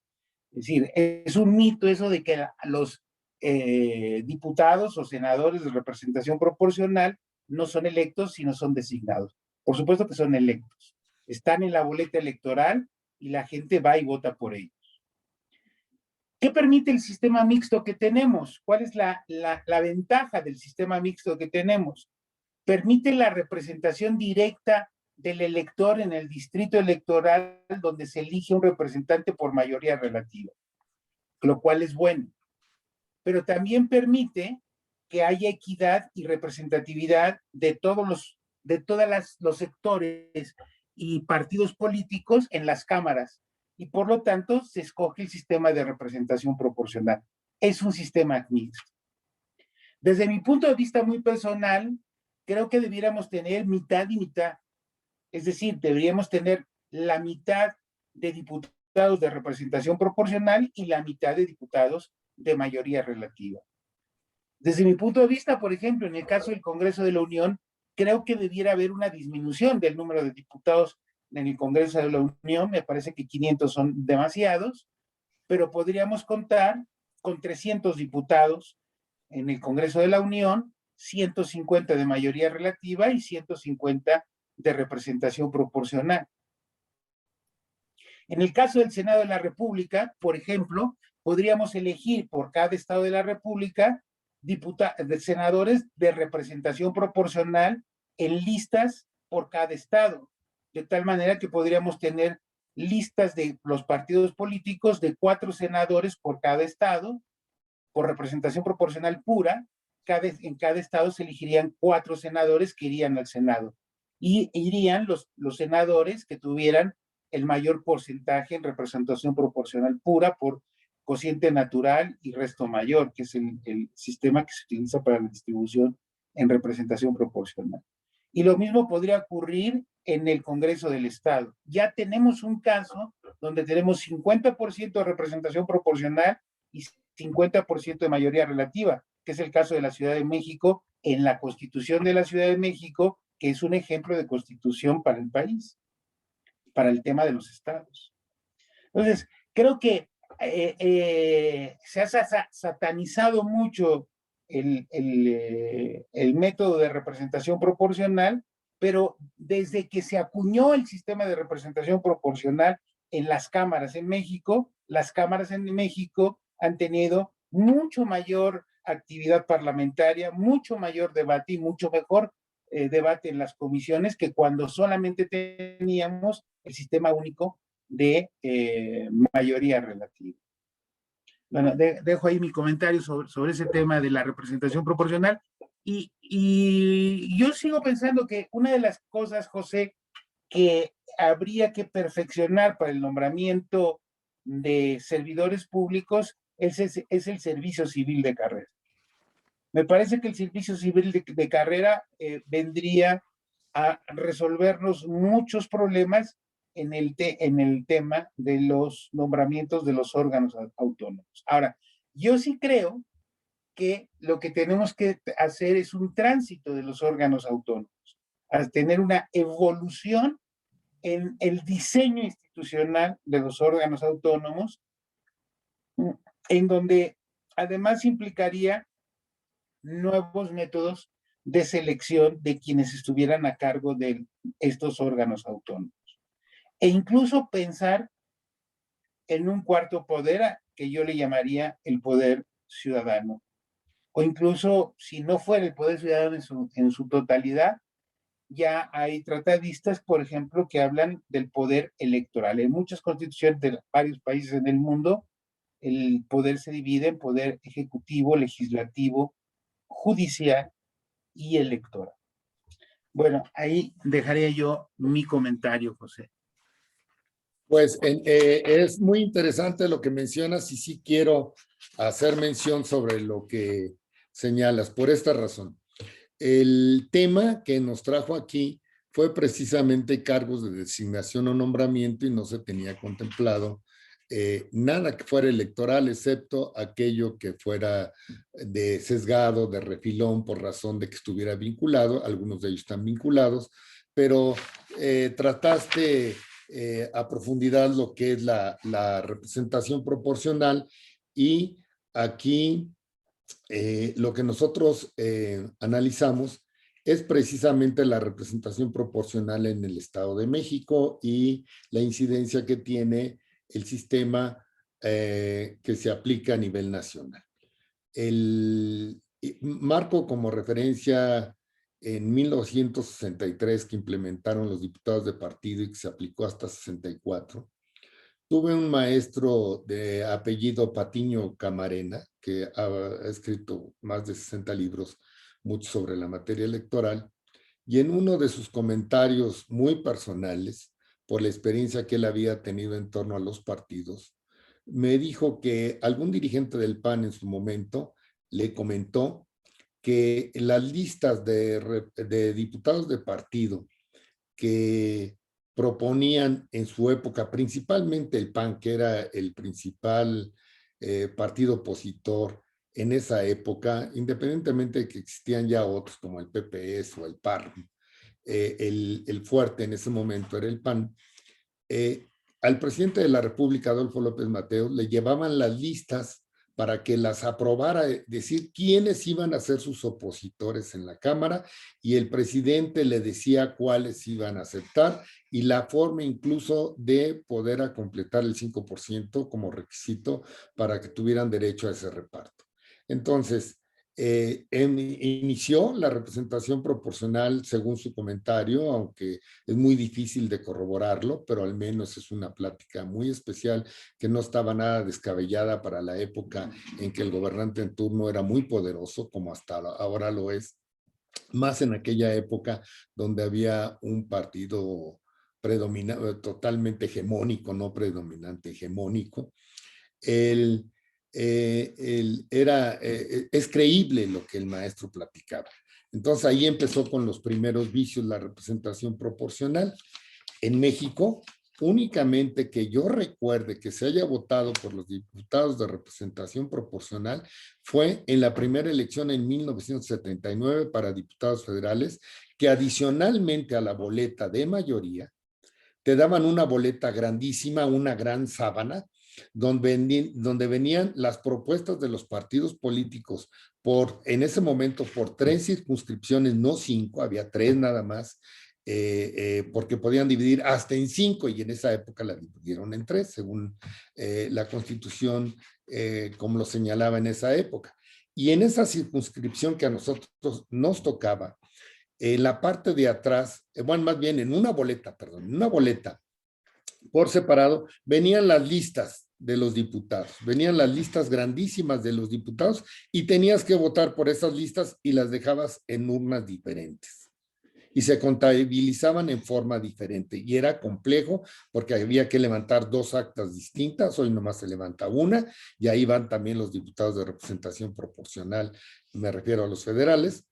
Es decir, es un mito eso de que los diputados o senadores de representación proporcional no son electos, sino son designados. Por supuesto que son electos. Están en la boleta electoral y la gente va y vota por ellos. ¿Qué permite el sistema mixto que tenemos? ¿Cuál es la ventaja del sistema mixto que tenemos? Permite la representación directa del elector en el distrito electoral donde se elige un representante por mayoría relativa, lo cual es bueno. Pero también permite que haya equidad y representatividad de todos los sectores y partidos políticos en las cámaras, y por lo tanto se escoge el sistema de representación proporcional. Es un sistema mixto. Desde mi punto de vista muy personal, creo que debiéramos tener mitad y mitad. Es decir, deberíamos tener la mitad de diputados de representación proporcional y la mitad de diputados de mayoría relativa. Desde mi punto de vista, por ejemplo, en el caso del Congreso de la Unión, creo que debiera haber una disminución del número de diputados en el Congreso de la Unión. Me parece que 500 son demasiados, pero podríamos contar con 300 diputados en el Congreso de la Unión, 150 de mayoría relativa y 150 de representación proporcional. En el caso del Senado de la República, por ejemplo, podríamos elegir por cada estado de la República senadores de representación proporcional en listas por cada estado, de tal manera que podríamos tener listas de los partidos políticos de 4 senadores por cada estado, por representación proporcional pura. En cada estado se elegirían 4 senadores que irían al Senado, y irían los senadores que tuvieran el mayor porcentaje en representación proporcional pura por cociente natural y resto mayor, que es el sistema que se utiliza para la distribución en representación proporcional. Y lo mismo podría ocurrir en el Congreso del Estado. Ya tenemos un caso donde tenemos 50% de representación proporcional y 50% de mayoría relativa, que es el caso de la Ciudad de México, en la Constitución de la Ciudad de México, que es un ejemplo de constitución para el país, para el tema de los estados. Entonces, creo que se ha satanizado mucho el método de representación proporcional, pero desde que se acuñó el sistema de representación proporcional en las cámaras en México, las cámaras en México han tenido mucho mayor actividad parlamentaria, mucho mayor debate y mucho mejor debate en las comisiones que cuando solamente teníamos el sistema único de mayoría relativa. Bueno, dejo ahí mi comentario sobre ese tema de la representación proporcional, y yo sigo pensando que una de las cosas, José, que habría que perfeccionar para el nombramiento de servidores públicos es el servicio civil de carrera. Me parece que el servicio civil de carrera vendría a resolvernos muchos problemas en el tema de los nombramientos de los órganos autónomos. Ahora, yo sí creo que lo que tenemos que hacer es un tránsito de los órganos autónomos, a tener una evolución en el diseño institucional de los órganos autónomos, en donde además implicaría nuevos métodos de selección de quienes estuvieran a cargo de estos órganos autónomos. E incluso pensar en un cuarto poder que yo le llamaría el poder ciudadano. O incluso, si no fuera el poder ciudadano en su totalidad, ya hay tratadistas, por ejemplo, que hablan del poder electoral. En muchas constituciones de varios países en el mundo, el poder se divide en poder ejecutivo, legislativo, judicial y electoral. Bueno, ahí dejaré yo mi comentario, José. Pues es muy interesante lo que mencionas y sí quiero hacer mención sobre lo que señalas por esta razón. El tema que nos trajo aquí fue precisamente cargos de designación o nombramiento y no se tenía contemplado nada que fuera electoral, excepto aquello que fuera de sesgado, de refilón, por razón de que estuviera vinculado. Algunos de ellos están vinculados, pero trataste a profundidad lo que es la representación proporcional, y aquí lo que nosotros analizamos es precisamente la representación proporcional en el Estado de México y la incidencia que tiene el sistema que se aplica a nivel nacional. Marco como referencia en 1963 que implementaron los diputados de partido y que se aplicó hasta 64. Tuve un maestro de apellido Patiño Camarena que ha escrito más de 60 libros, mucho sobre la materia electoral, y en uno de sus comentarios muy personales, por la experiencia que él había tenido en torno a los partidos, me dijo que algún dirigente del PAN en su momento le comentó que las listas de diputados de partido que proponían en su época, principalmente el PAN, que era el principal partido opositor en esa época, independientemente de que existían ya otros como el PPS o el PAR, el fuerte en ese momento era el PAN. Al presidente de la República, Adolfo López Mateos, le llevaban las listas para que las aprobara, decir quiénes iban a ser sus opositores en la Cámara, y el presidente le decía cuáles iban a aceptar y la forma incluso de poder completar el 5% como requisito para que tuvieran derecho a ese reparto. Entonces, inició la representación proporcional según su comentario, aunque es muy difícil de corroborarlo, pero al menos es una plática muy especial que no estaba nada descabellada para la época en que el gobernante en turno era muy poderoso, como hasta ahora lo es, más en aquella época donde había un partido predominante, totalmente hegemónico, no predominante, hegemónico. Es creíble lo que el maestro platicaba. Entonces ahí empezó con los primeros vicios la representación proporcional. En México, únicamente que yo recuerde que se haya votado por los diputados de representación proporcional fue en la primera elección en 1979 para diputados federales, que adicionalmente a la boleta de mayoría, te daban una boleta grandísima, una gran sábana, donde venían las propuestas de los partidos políticos en ese momento por 3 circunscripciones, no 5, había 3 nada más, porque podían dividir hasta en 5 y en esa época la dividieron en 3, según la Constitución, como lo señalaba en esa época. Y en esa circunscripción que a nosotros nos tocaba, en la parte de atrás, bueno, más bien en una boleta por separado, venían las listas de los diputados, venían las listas grandísimas de los diputados y tenías que votar por esas listas y las dejabas en urnas diferentes y se contabilizaban en forma diferente y era complejo porque había que levantar 2 actas distintas, hoy nomás se levanta una y ahí van también los diputados de representación proporcional, me refiero a los federales.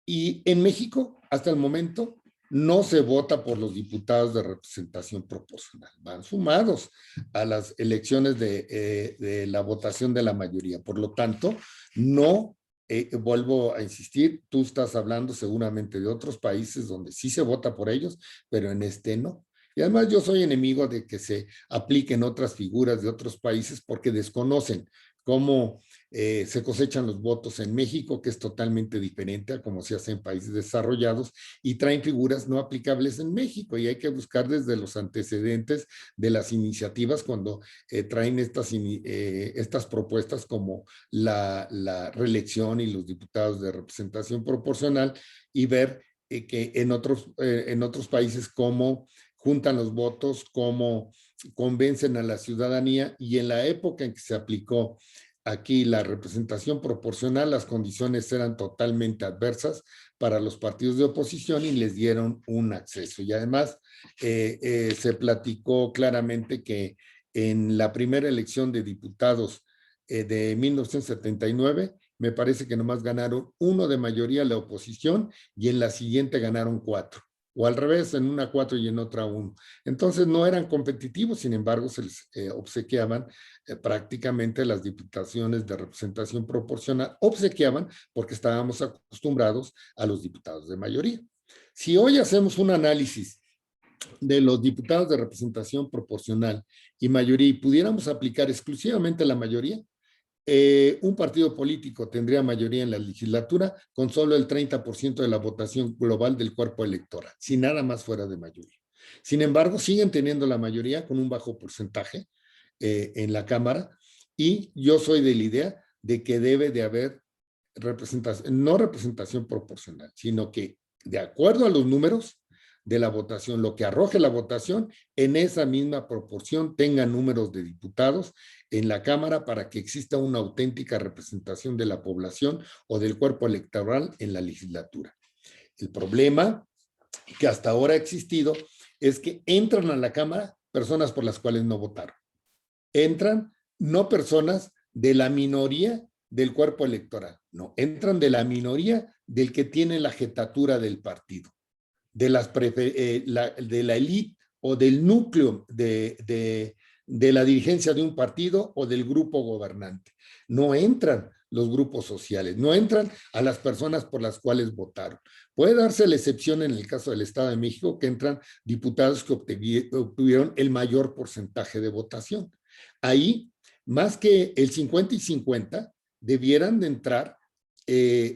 Y en México, hasta el momento, no se vota por los diputados de representación proporcional. Van sumados a las elecciones de la votación de la mayoría. Por lo tanto, no, vuelvo a insistir, tú estás hablando seguramente de otros países donde sí se vota por ellos, pero en este no. Y además yo soy enemigo de que se apliquen otras figuras de otros países porque desconocen cómo se cosechan los votos en México, que es totalmente diferente a como se hace en países desarrollados, y traen figuras no aplicables en México, y hay que buscar desde los antecedentes de las iniciativas cuando traen estas propuestas como la reelección y los diputados de representación proporcional, y ver que en otros países cómo juntan los votos, cómo convencen a la ciudadanía, y en la época en que se aplicó aquí la representación proporcional, las condiciones eran totalmente adversas para los partidos de oposición y les dieron un acceso. Y además se platicó claramente que en la primera elección de diputados de 1979, me parece que nomás ganaron 1 de mayoría la oposición y en la siguiente ganaron 4. O al revés, en una 4 y en otra 1. Entonces no eran competitivos, sin embargo se les obsequiaban prácticamente las diputaciones de representación proporcional, obsequiaban porque estábamos acostumbrados a los diputados de mayoría. Si hoy hacemos un análisis de los diputados de representación proporcional y mayoría y pudiéramos aplicar exclusivamente la mayoría, un partido político tendría mayoría en la legislatura con solo el 30% de la votación global del cuerpo electoral, si nada más fuera de mayoría. Sin embargo, siguen teniendo la mayoría con un bajo porcentaje en la Cámara, y yo soy de la idea de que debe de haber representación, no representación proporcional, sino que de acuerdo a los números de la votación, lo que arroje la votación, en esa misma proporción tenga números de diputados en la Cámara para que exista una auténtica representación de la población o del cuerpo electoral en la legislatura. El problema que hasta ahora ha existido es que entran a la Cámara personas por las cuales no votaron. Entran no personas de la minoría del cuerpo electoral, no, entran de la minoría del que tiene la jetatura del partido, de la élite o del núcleo de la dirigencia de un partido o del grupo gobernante. No entran los grupos sociales, no entran a las personas por las cuales votaron. Puede darse la excepción en el caso del Estado de México, que entran diputados que obtuvieron el mayor porcentaje de votación. Ahí, más que el 50 y 50, debieran de entrar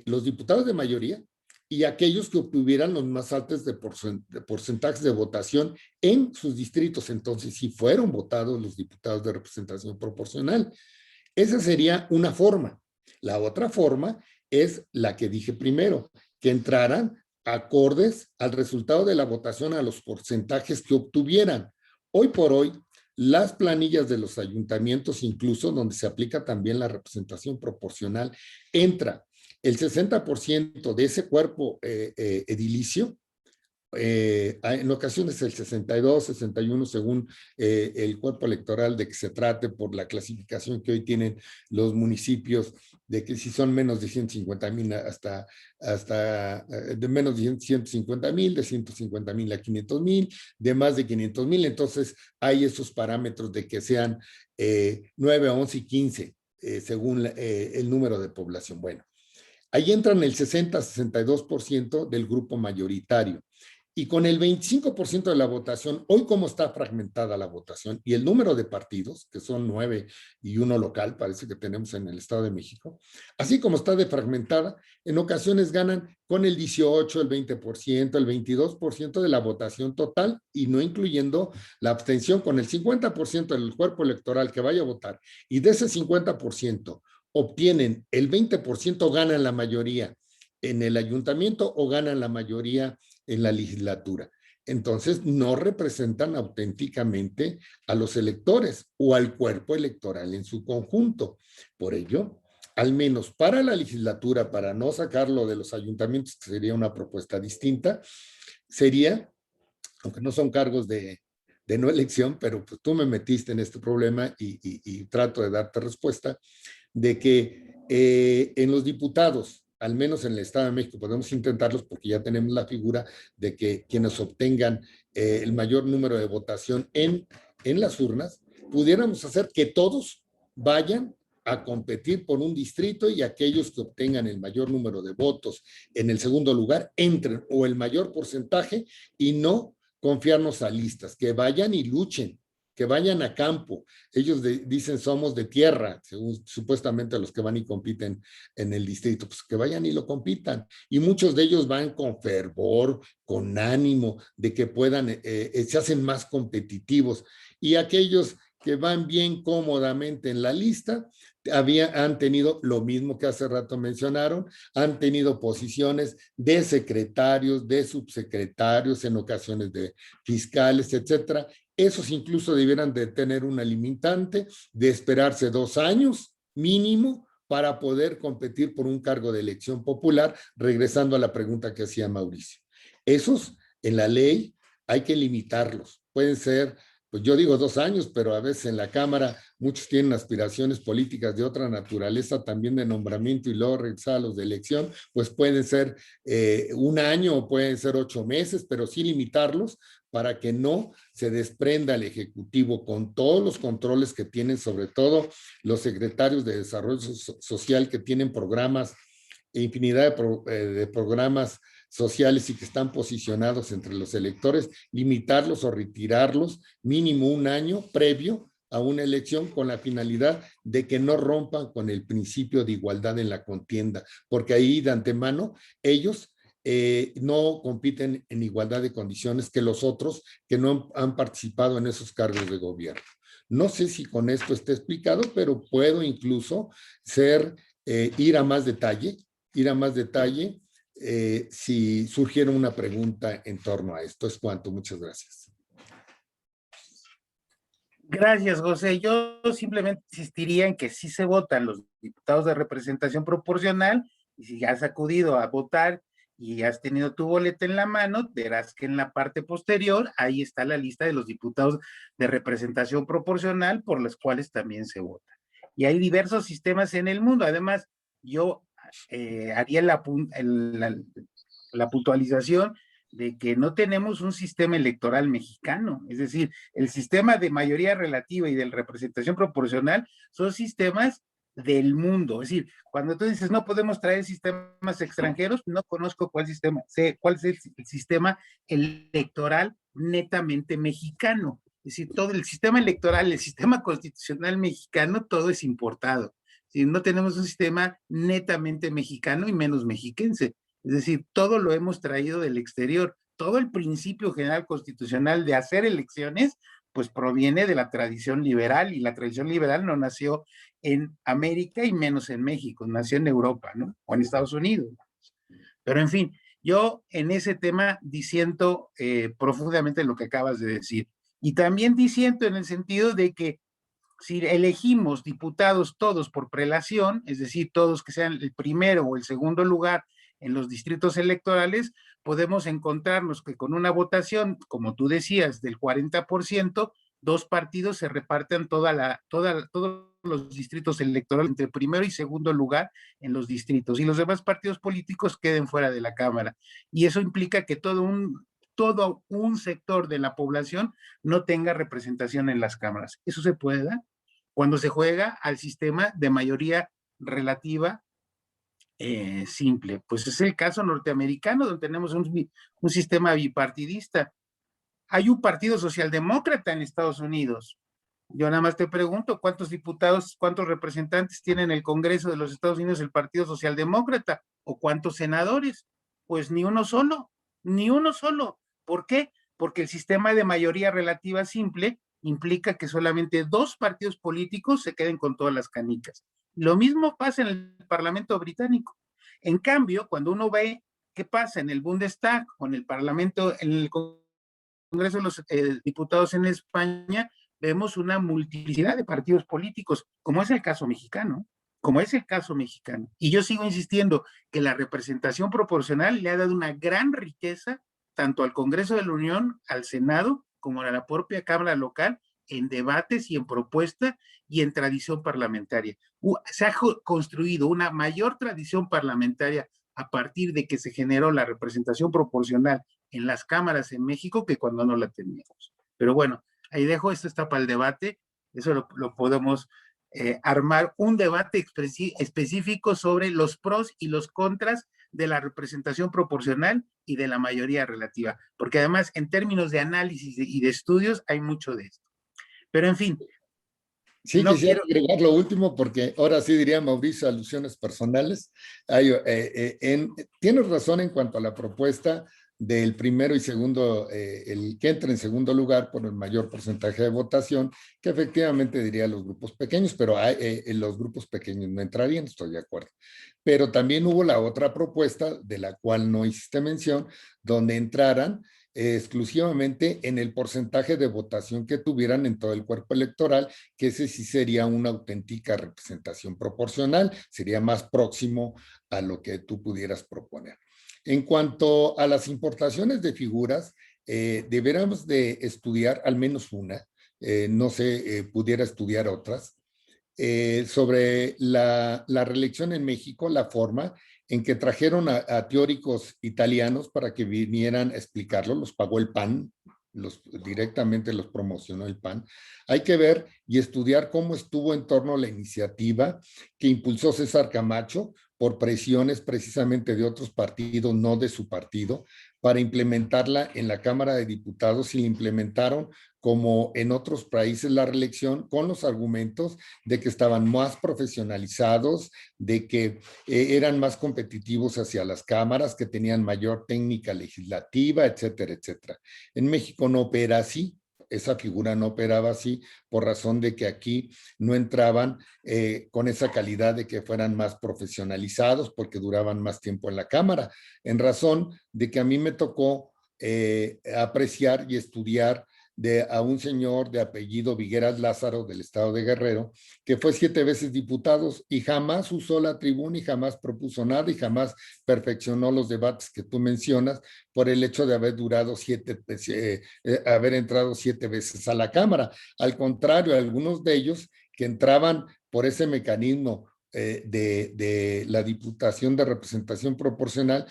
los diputados de mayoría y aquellos que obtuvieran los más altos de porcentajes de votación en sus distritos. Entonces, sí fueron votados los diputados de representación proporcional. Esa sería una forma. La otra forma es la que dije primero, que entraran acordes al resultado de la votación a los porcentajes que obtuvieran. Hoy por hoy, las planillas de los ayuntamientos, incluso donde se aplica también la representación proporcional, entra el 60% de ese cuerpo edilicio, en ocasiones el 62, 61, según el cuerpo electoral de que se trate, por la clasificación que hoy tienen los municipios, de que si son menos de 150,000 hasta de menos de 150,000, de 150,000 a 500,000, de más de 500,000, entonces hay esos parámetros de que sean 9, 11 y 15, según el número de población. Bueno, ahí entran el 60-62% del grupo mayoritario. Y con el 25% de la votación, hoy como está fragmentada la votación y el número de partidos, que son 9 y 1 local, parece que tenemos en el Estado de México, así como está de fragmentada, en ocasiones ganan con el 18, el 20%, el 22% de la votación total, y no incluyendo la abstención. Con el 50% del cuerpo electoral que vaya a votar, y de ese 50% obtienen el 20%, ganan la mayoría en el ayuntamiento o ganan la mayoría en la legislatura. Entonces, no representan auténticamente a los electores o al cuerpo electoral en su conjunto. Por ello, al menos para la legislatura, para no sacarlo de los ayuntamientos, que sería una propuesta distinta, sería, aunque no son cargos de no elección, pero pues tú me metiste en este problema y trato de darte respuesta, de que en los diputados, al menos en el Estado de México, podemos intentarlos porque ya tenemos la figura de que quienes obtengan el mayor número de votación en las urnas, pudiéramos hacer que todos vayan a competir por un distrito, y aquellos que obtengan el mayor número de votos en el segundo lugar entren, o el mayor porcentaje, y no confiarnos a listas, que vayan y luchen, que vayan a campo. Ellos dicen somos de tierra, según supuestamente los que van y compiten en el distrito, pues que vayan y lo compitan. Y muchos de ellos van con fervor, con ánimo de que puedan, se hacen más competitivos. Y aquellos que van bien cómodamente en la lista, han tenido lo mismo que hace rato mencionaron, han tenido posiciones de secretarios, de subsecretarios, en ocasiones de fiscales, etcétera. Esos incluso debieran de tener una limitante de esperarse 2 años mínimo para poder competir por un cargo de elección popular, regresando a la pregunta que hacía Mauricio. Esos, en la ley, hay que limitarlos. Pueden ser, pues yo digo 2 años, pero a veces en la Cámara muchos tienen aspiraciones políticas de otra naturaleza, también de nombramiento, y luego regresar a los de elección, pues pueden ser 1 año o pueden ser 8 meses, pero sí limitarlos para que no se desprenda el Ejecutivo con todos los controles que tienen, sobre todo los secretarios de Desarrollo Social, que tienen programas, infinidad de programas sociales y que están posicionados entre los electores, limitarlos o retirarlos mínimo 1 año previo a una elección con la finalidad de que no rompan con el principio de igualdad en la contienda, porque ahí de antemano ellos no compiten en igualdad de condiciones que los otros que no han participado en esos cargos de gobierno. No sé si con esto está explicado, pero puedo incluso ir a más detalle, si surgiera una pregunta en torno a esto. Es cuanto. Muchas gracias. Gracias, José. Yo simplemente insistiría en que sí se votan los diputados de representación proporcional, y si ya has acudido a votar y has tenido tu boleta en la mano, verás que en la parte posterior ahí está la lista de los diputados de representación proporcional por los cuales también se vota. Y hay diversos sistemas en el mundo. Además, yo haría la puntualización de que no tenemos un sistema electoral mexicano, es decir, el sistema de mayoría relativa y de representación proporcional son sistemas del mundo. Es decir, cuando tú dices no podemos traer sistemas extranjeros, no conozco cuál es el sistema electoral netamente mexicano. Es decir, todo el sistema electoral, el sistema constitucional mexicano, todo es importado. Es decir, no tenemos un sistema netamente mexicano y menos mexiquense. Es decir, todo lo hemos traído del exterior. Todo el principio general constitucional de hacer elecciones, pues proviene de la tradición liberal, y la tradición liberal no nació en América y menos en México, nació en Europa, ¿no? O en Estados Unidos. Pero en fin, yo en ese tema disiento profundamente lo que acabas de decir. Y también disiento en el sentido de que si elegimos diputados todos por prelación, es decir, todos que sean el primero o el segundo lugar en los distritos electorales, podemos encontrarnos que con una votación, como tú decías, del 40%, dos partidos se reparten todos los distritos electorales entre primero y segundo lugar en los distritos, y los demás partidos políticos queden fuera de la Cámara. Y eso implica que todo un sector de la población no tenga representación en las cámaras. Eso se puede dar cuando se juega al sistema de mayoría relativa simple. Pues es el caso norteamericano, donde tenemos un sistema bipartidista. Hay un partido socialdemócrata en Estados Unidos. Yo nada más te pregunto, ¿cuántos diputados, cuántos representantes tiene en el Congreso de los Estados Unidos el Partido Socialdemócrata? ¿O cuántos senadores? Pues ni uno solo, ni uno solo. ¿Por qué? Porque el sistema de mayoría relativa simple implica que solamente dos partidos políticos se queden con todas las canicas. Lo mismo pasa en el Parlamento británico. En cambio, cuando uno ve qué pasa en el Bundestag o en el Parlamento, en el Congreso de los Diputados en España, vemos una multiplicidad de partidos políticos, como es el caso mexicano, Y yo sigo insistiendo que la representación proporcional le ha dado una gran riqueza tanto al Congreso de la Unión, al Senado, como a la propia Cámara local, en debates y en propuesta y en tradición parlamentaria. Se ha construido una mayor tradición parlamentaria a partir de que se generó la representación proporcional en las cámaras en México que cuando no la teníamos. Pero bueno, ahí dejo, esto está para el debate, eso lo podemos armar un debate específico sobre los pros y los contras de la representación proporcional y de la mayoría relativa, porque además en términos de análisis y de estudios hay mucho de esto. Pero en fin. Sí, no quisiera agregar lo último, porque ahora sí diría Mauricio, alusiones personales. Tienes razón en cuanto a la propuesta del primero y segundo, el que entra en segundo lugar por el mayor porcentaje de votación, que efectivamente diría los grupos pequeños, pero los grupos pequeños no entrarían, estoy de acuerdo. Pero también hubo la otra propuesta, de la cual no hiciste mención, donde entraran exclusivamente en el porcentaje de votación que tuvieran en todo el cuerpo electoral, que ese sí sería una auténtica representación proporcional, sería más próximo a lo que tú pudieras proponer. En cuanto a las importaciones de figuras, deberíamos de estudiar al menos una, no sé, pudiera estudiar otras, sobre la reelección en México, la forma en que trajeron a teóricos italianos para que vinieran a explicarlo, los pagó el PAN, directamente los promocionó el PAN. Hay que ver y estudiar cómo estuvo en torno a la iniciativa que impulsó César Camacho, por presiones precisamente de otros partidos, no de su partido, para implementarla en la Cámara de Diputados y la implementaron como en otros países la reelección con los argumentos de que estaban más profesionalizados, de que eran más competitivos hacia las cámaras, que tenían mayor técnica legislativa, etcétera, etcétera. En México no opera así. Esa figura no operaba así por razón de que aquí no entraban con esa calidad de que fueran más profesionalizados porque duraban más tiempo en la Cámara, en razón de que a mí me tocó apreciar y estudiar a un señor de apellido Vigueras Lázaro del estado de Guerrero, que fue 7 veces diputado y jamás usó la tribuna y jamás propuso nada y jamás perfeccionó los debates que tú mencionas por el hecho de haber durado haber entrado 7 veces a la Cámara. Al contrario, algunos de ellos que entraban por ese mecanismo de la Diputación de Representación Proporcional,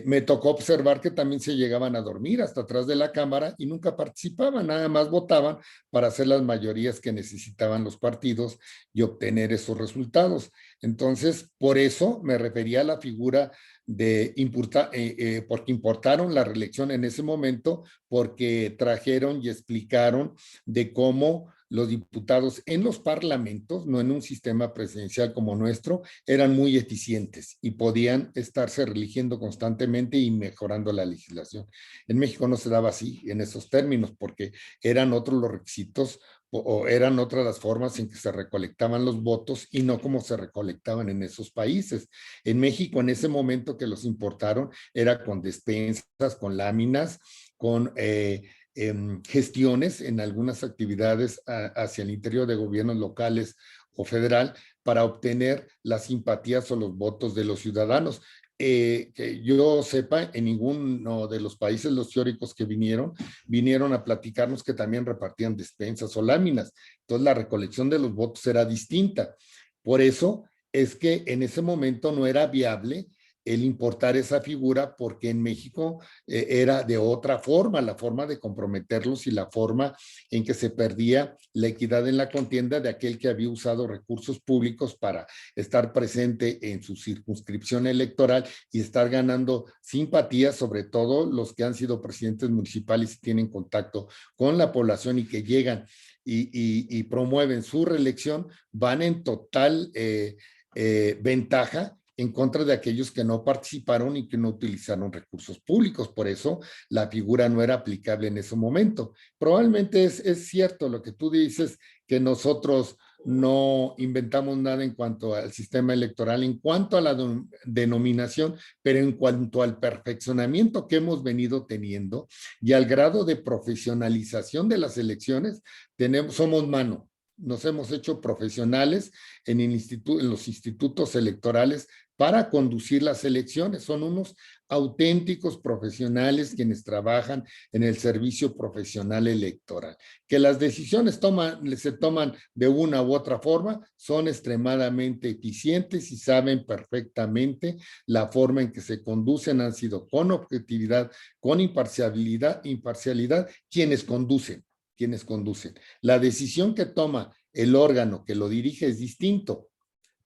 me tocó observar que también se llegaban a dormir hasta atrás de la Cámara y nunca participaban, nada más votaban para hacer las mayorías que necesitaban los partidos y obtener esos resultados. Entonces, por eso me refería a la figura porque importaron la reelección en ese momento, porque trajeron y explicaron de cómo los diputados en los parlamentos, no en un sistema presidencial como nuestro, eran muy eficientes y podían estarse reeligiendo constantemente y mejorando la legislación. En México no se daba así en esos términos porque eran otros los requisitos o eran otras las formas en que se recolectaban los votos y no como se recolectaban en esos países. En México, en ese momento que los importaron, era con despensas, con láminas, con gestiones en algunas actividades hacia el interior de gobiernos locales o federal para obtener las simpatías o los votos de los ciudadanos. Que yo sepa, en ninguno de los países los teóricos que vinieron a platicarnos que también repartían despensas o láminas. Entonces la recolección de los votos era distinta. Por eso es que en ese momento no era viable el importar esa figura porque en México era de otra forma, la forma de comprometerlos y la forma en que se perdía la equidad en la contienda de aquel que había usado recursos públicos para estar presente en su circunscripción electoral y estar ganando simpatía, sobre todo los que han sido presidentes municipales y tienen contacto con la población y que llegan y promueven su reelección, van en total ventaja en contra de aquellos que no participaron y que no utilizaron recursos públicos. Por eso la figura no era aplicable en ese momento. Probablemente es cierto lo que tú dices, que nosotros no inventamos nada en cuanto al sistema electoral, en cuanto a la denominación, pero en cuanto al perfeccionamiento que hemos venido teniendo y al grado de profesionalización de las elecciones, somos mano. Nos hemos hecho profesionales en los institutos electorales para conducir las elecciones. Son unos auténticos profesionales quienes trabajan en el servicio profesional electoral. Que las decisiones se toman de una u otra forma, son extremadamente eficientes y saben perfectamente la forma en que se conducen, han sido con objetividad, con imparcialidad quienes conducen. La decisión que toma el órgano que lo dirige es distinto,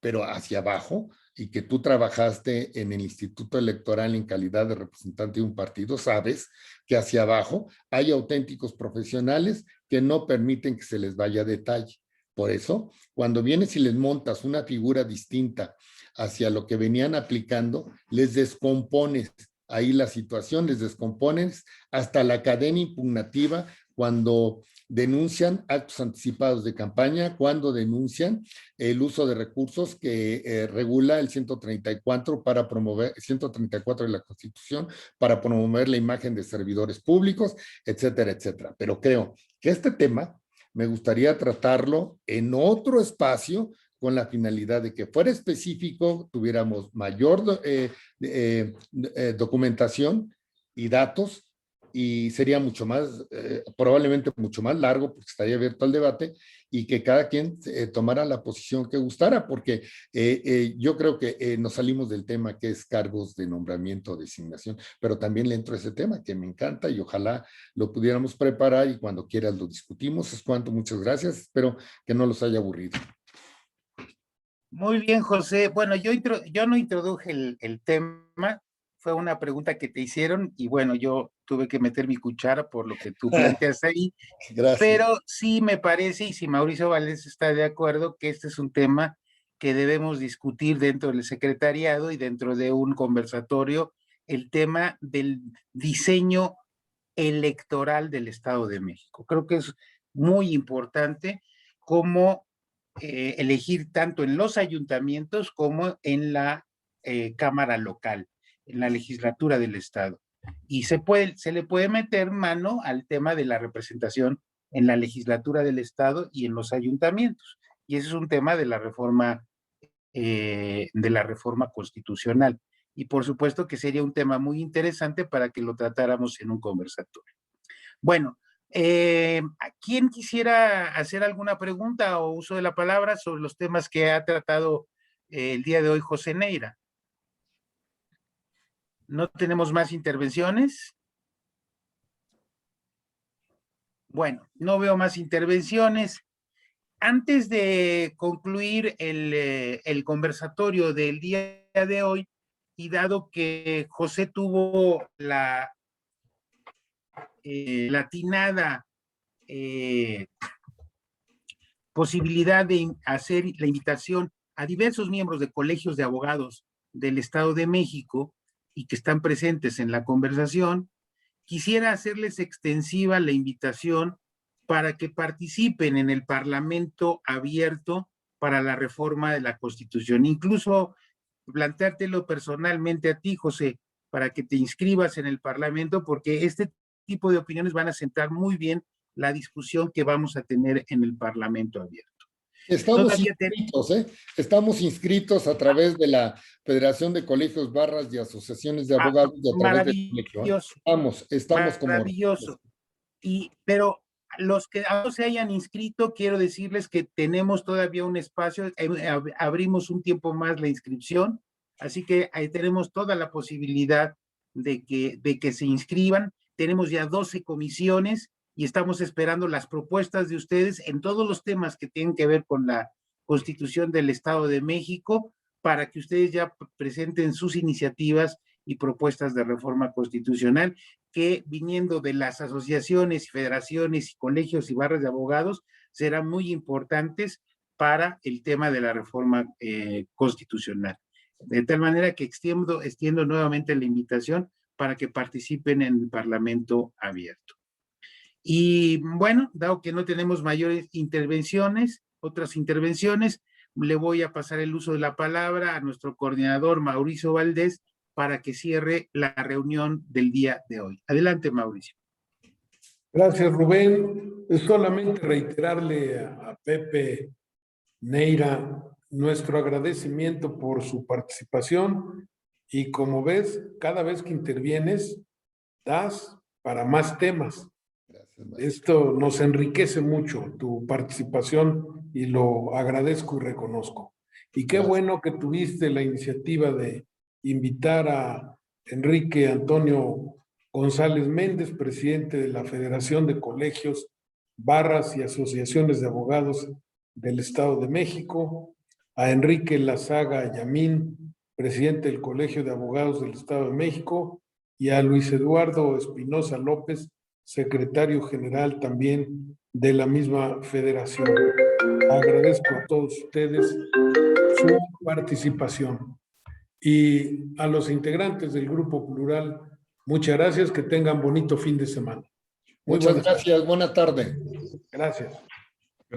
pero hacia abajo, y que tú trabajaste en el Instituto Electoral en calidad de representante de un partido, sabes que hacia abajo hay auténticos profesionales que no permiten que se les vaya a detalle. Por eso, cuando vienes y les montas una figura distinta hacia lo que venían aplicando, les descompones ahí la situación, les descompones hasta la cadena impugnativa cuando denuncian actos anticipados de campaña, cuando denuncian el uso de recursos que regula el 134 de la Constitución para promover la imagen de servidores públicos, etcétera, etcétera. Pero creo que este tema me gustaría tratarlo en otro espacio con la finalidad de que fuera específico, tuviéramos mayor documentación y datos, y sería mucho más, probablemente mucho más largo, porque estaría abierto al debate, y que cada quien tomara la posición que gustara, porque yo creo que nos salimos del tema que es cargos de nombramiento o designación, pero también le entro a ese tema que me encanta y ojalá lo pudiéramos preparar y cuando quieras lo discutimos. Es cuanto, muchas gracias, espero que no los haya aburrido. Muy bien, José. Bueno, yo no introduje el tema, fue una pregunta que te hicieron y bueno, yo tuve que meter mi cuchara por lo que tú planteas ahí, Gracias. pero sí me parece, y si Mauricio Valdés está de acuerdo, que este es un tema que debemos discutir dentro del secretariado y dentro de un conversatorio, el tema del diseño electoral del Estado de México. Creo que es muy importante cómo elegir tanto en los ayuntamientos como en la Cámara local, en la legislatura del Estado. Y se le puede meter mano al tema de la representación en la legislatura del Estado y en los ayuntamientos. Y ese es un tema de la reforma constitucional. Y por supuesto que sería un tema muy interesante para que lo tratáramos en un conversatorio. Bueno, ¿quién quisiera hacer alguna pregunta o uso de la palabra sobre los temas que ha tratado el día de hoy José Neira? ¿No tenemos más intervenciones? Bueno, no veo más intervenciones. Antes de concluir el conversatorio del día de hoy, y dado que José tuvo la atinada posibilidad de hacer la invitación a diversos miembros de colegios de abogados del Estado de México y que están presentes en la conversación, quisiera hacerles extensiva la invitación para que participen en el Parlamento abierto para la reforma de la Constitución. Incluso planteártelo personalmente a ti, José, para que te inscribas en el Parlamento, porque este tipo de opiniones van a centrar muy bien la discusión que vamos a tener en el Parlamento abierto. Estamos inscritos, Estamos inscritos a través de la Federación de Colegios, Barras y Asociaciones de Abogados y a través del colegio. Estamos como... Maravilloso. Pero los que aún se hayan inscrito, quiero decirles que tenemos todavía un espacio, abrimos un tiempo más la inscripción, así que ahí tenemos toda la posibilidad de que se inscriban. Tenemos ya 12 comisiones y estamos esperando las propuestas de ustedes en todos los temas que tienen que ver con la Constitución del Estado de México, para que ustedes ya presenten sus iniciativas y propuestas de reforma constitucional, que viniendo de las asociaciones, federaciones y colegios y barras de abogados, serán muy importantes para el tema de la reforma constitucional. De tal manera que extiendo nuevamente la invitación para que participen en el Parlamento abierto. Y bueno, dado que no tenemos mayores otras intervenciones, le voy a pasar el uso de la palabra a nuestro coordinador Mauricio Valdés para que cierre la reunión del día de hoy. Adelante, Mauricio. Gracias, Rubén. Es solamente reiterarle a Pepe Neira nuestro agradecimiento por su participación y como ves, cada vez que intervienes, das para más temas. Esto nos enriquece mucho, tu participación, y lo agradezco y reconozco. Y qué bueno que tuviste la iniciativa de invitar a Enrique Antonio González Méndez, presidente de la Federación de Colegios, Barras y Asociaciones de Abogados del Estado de México, a Enrique Lazaga Yamín, presidente del Colegio de Abogados del Estado de México, y a Luis Eduardo Espinosa López, secretario general también de la misma federación. Agradezco a todos ustedes su participación. Y a los integrantes del Grupo Plural, muchas gracias, que tengan bonito fin de semana. Muchas gracias, buena tarde. Gracias.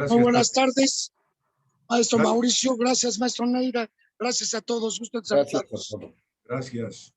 Muy buenas tardes, maestro Mauricio, gracias, maestro Neira, gracias a todos. Gracias por todo. Gracias.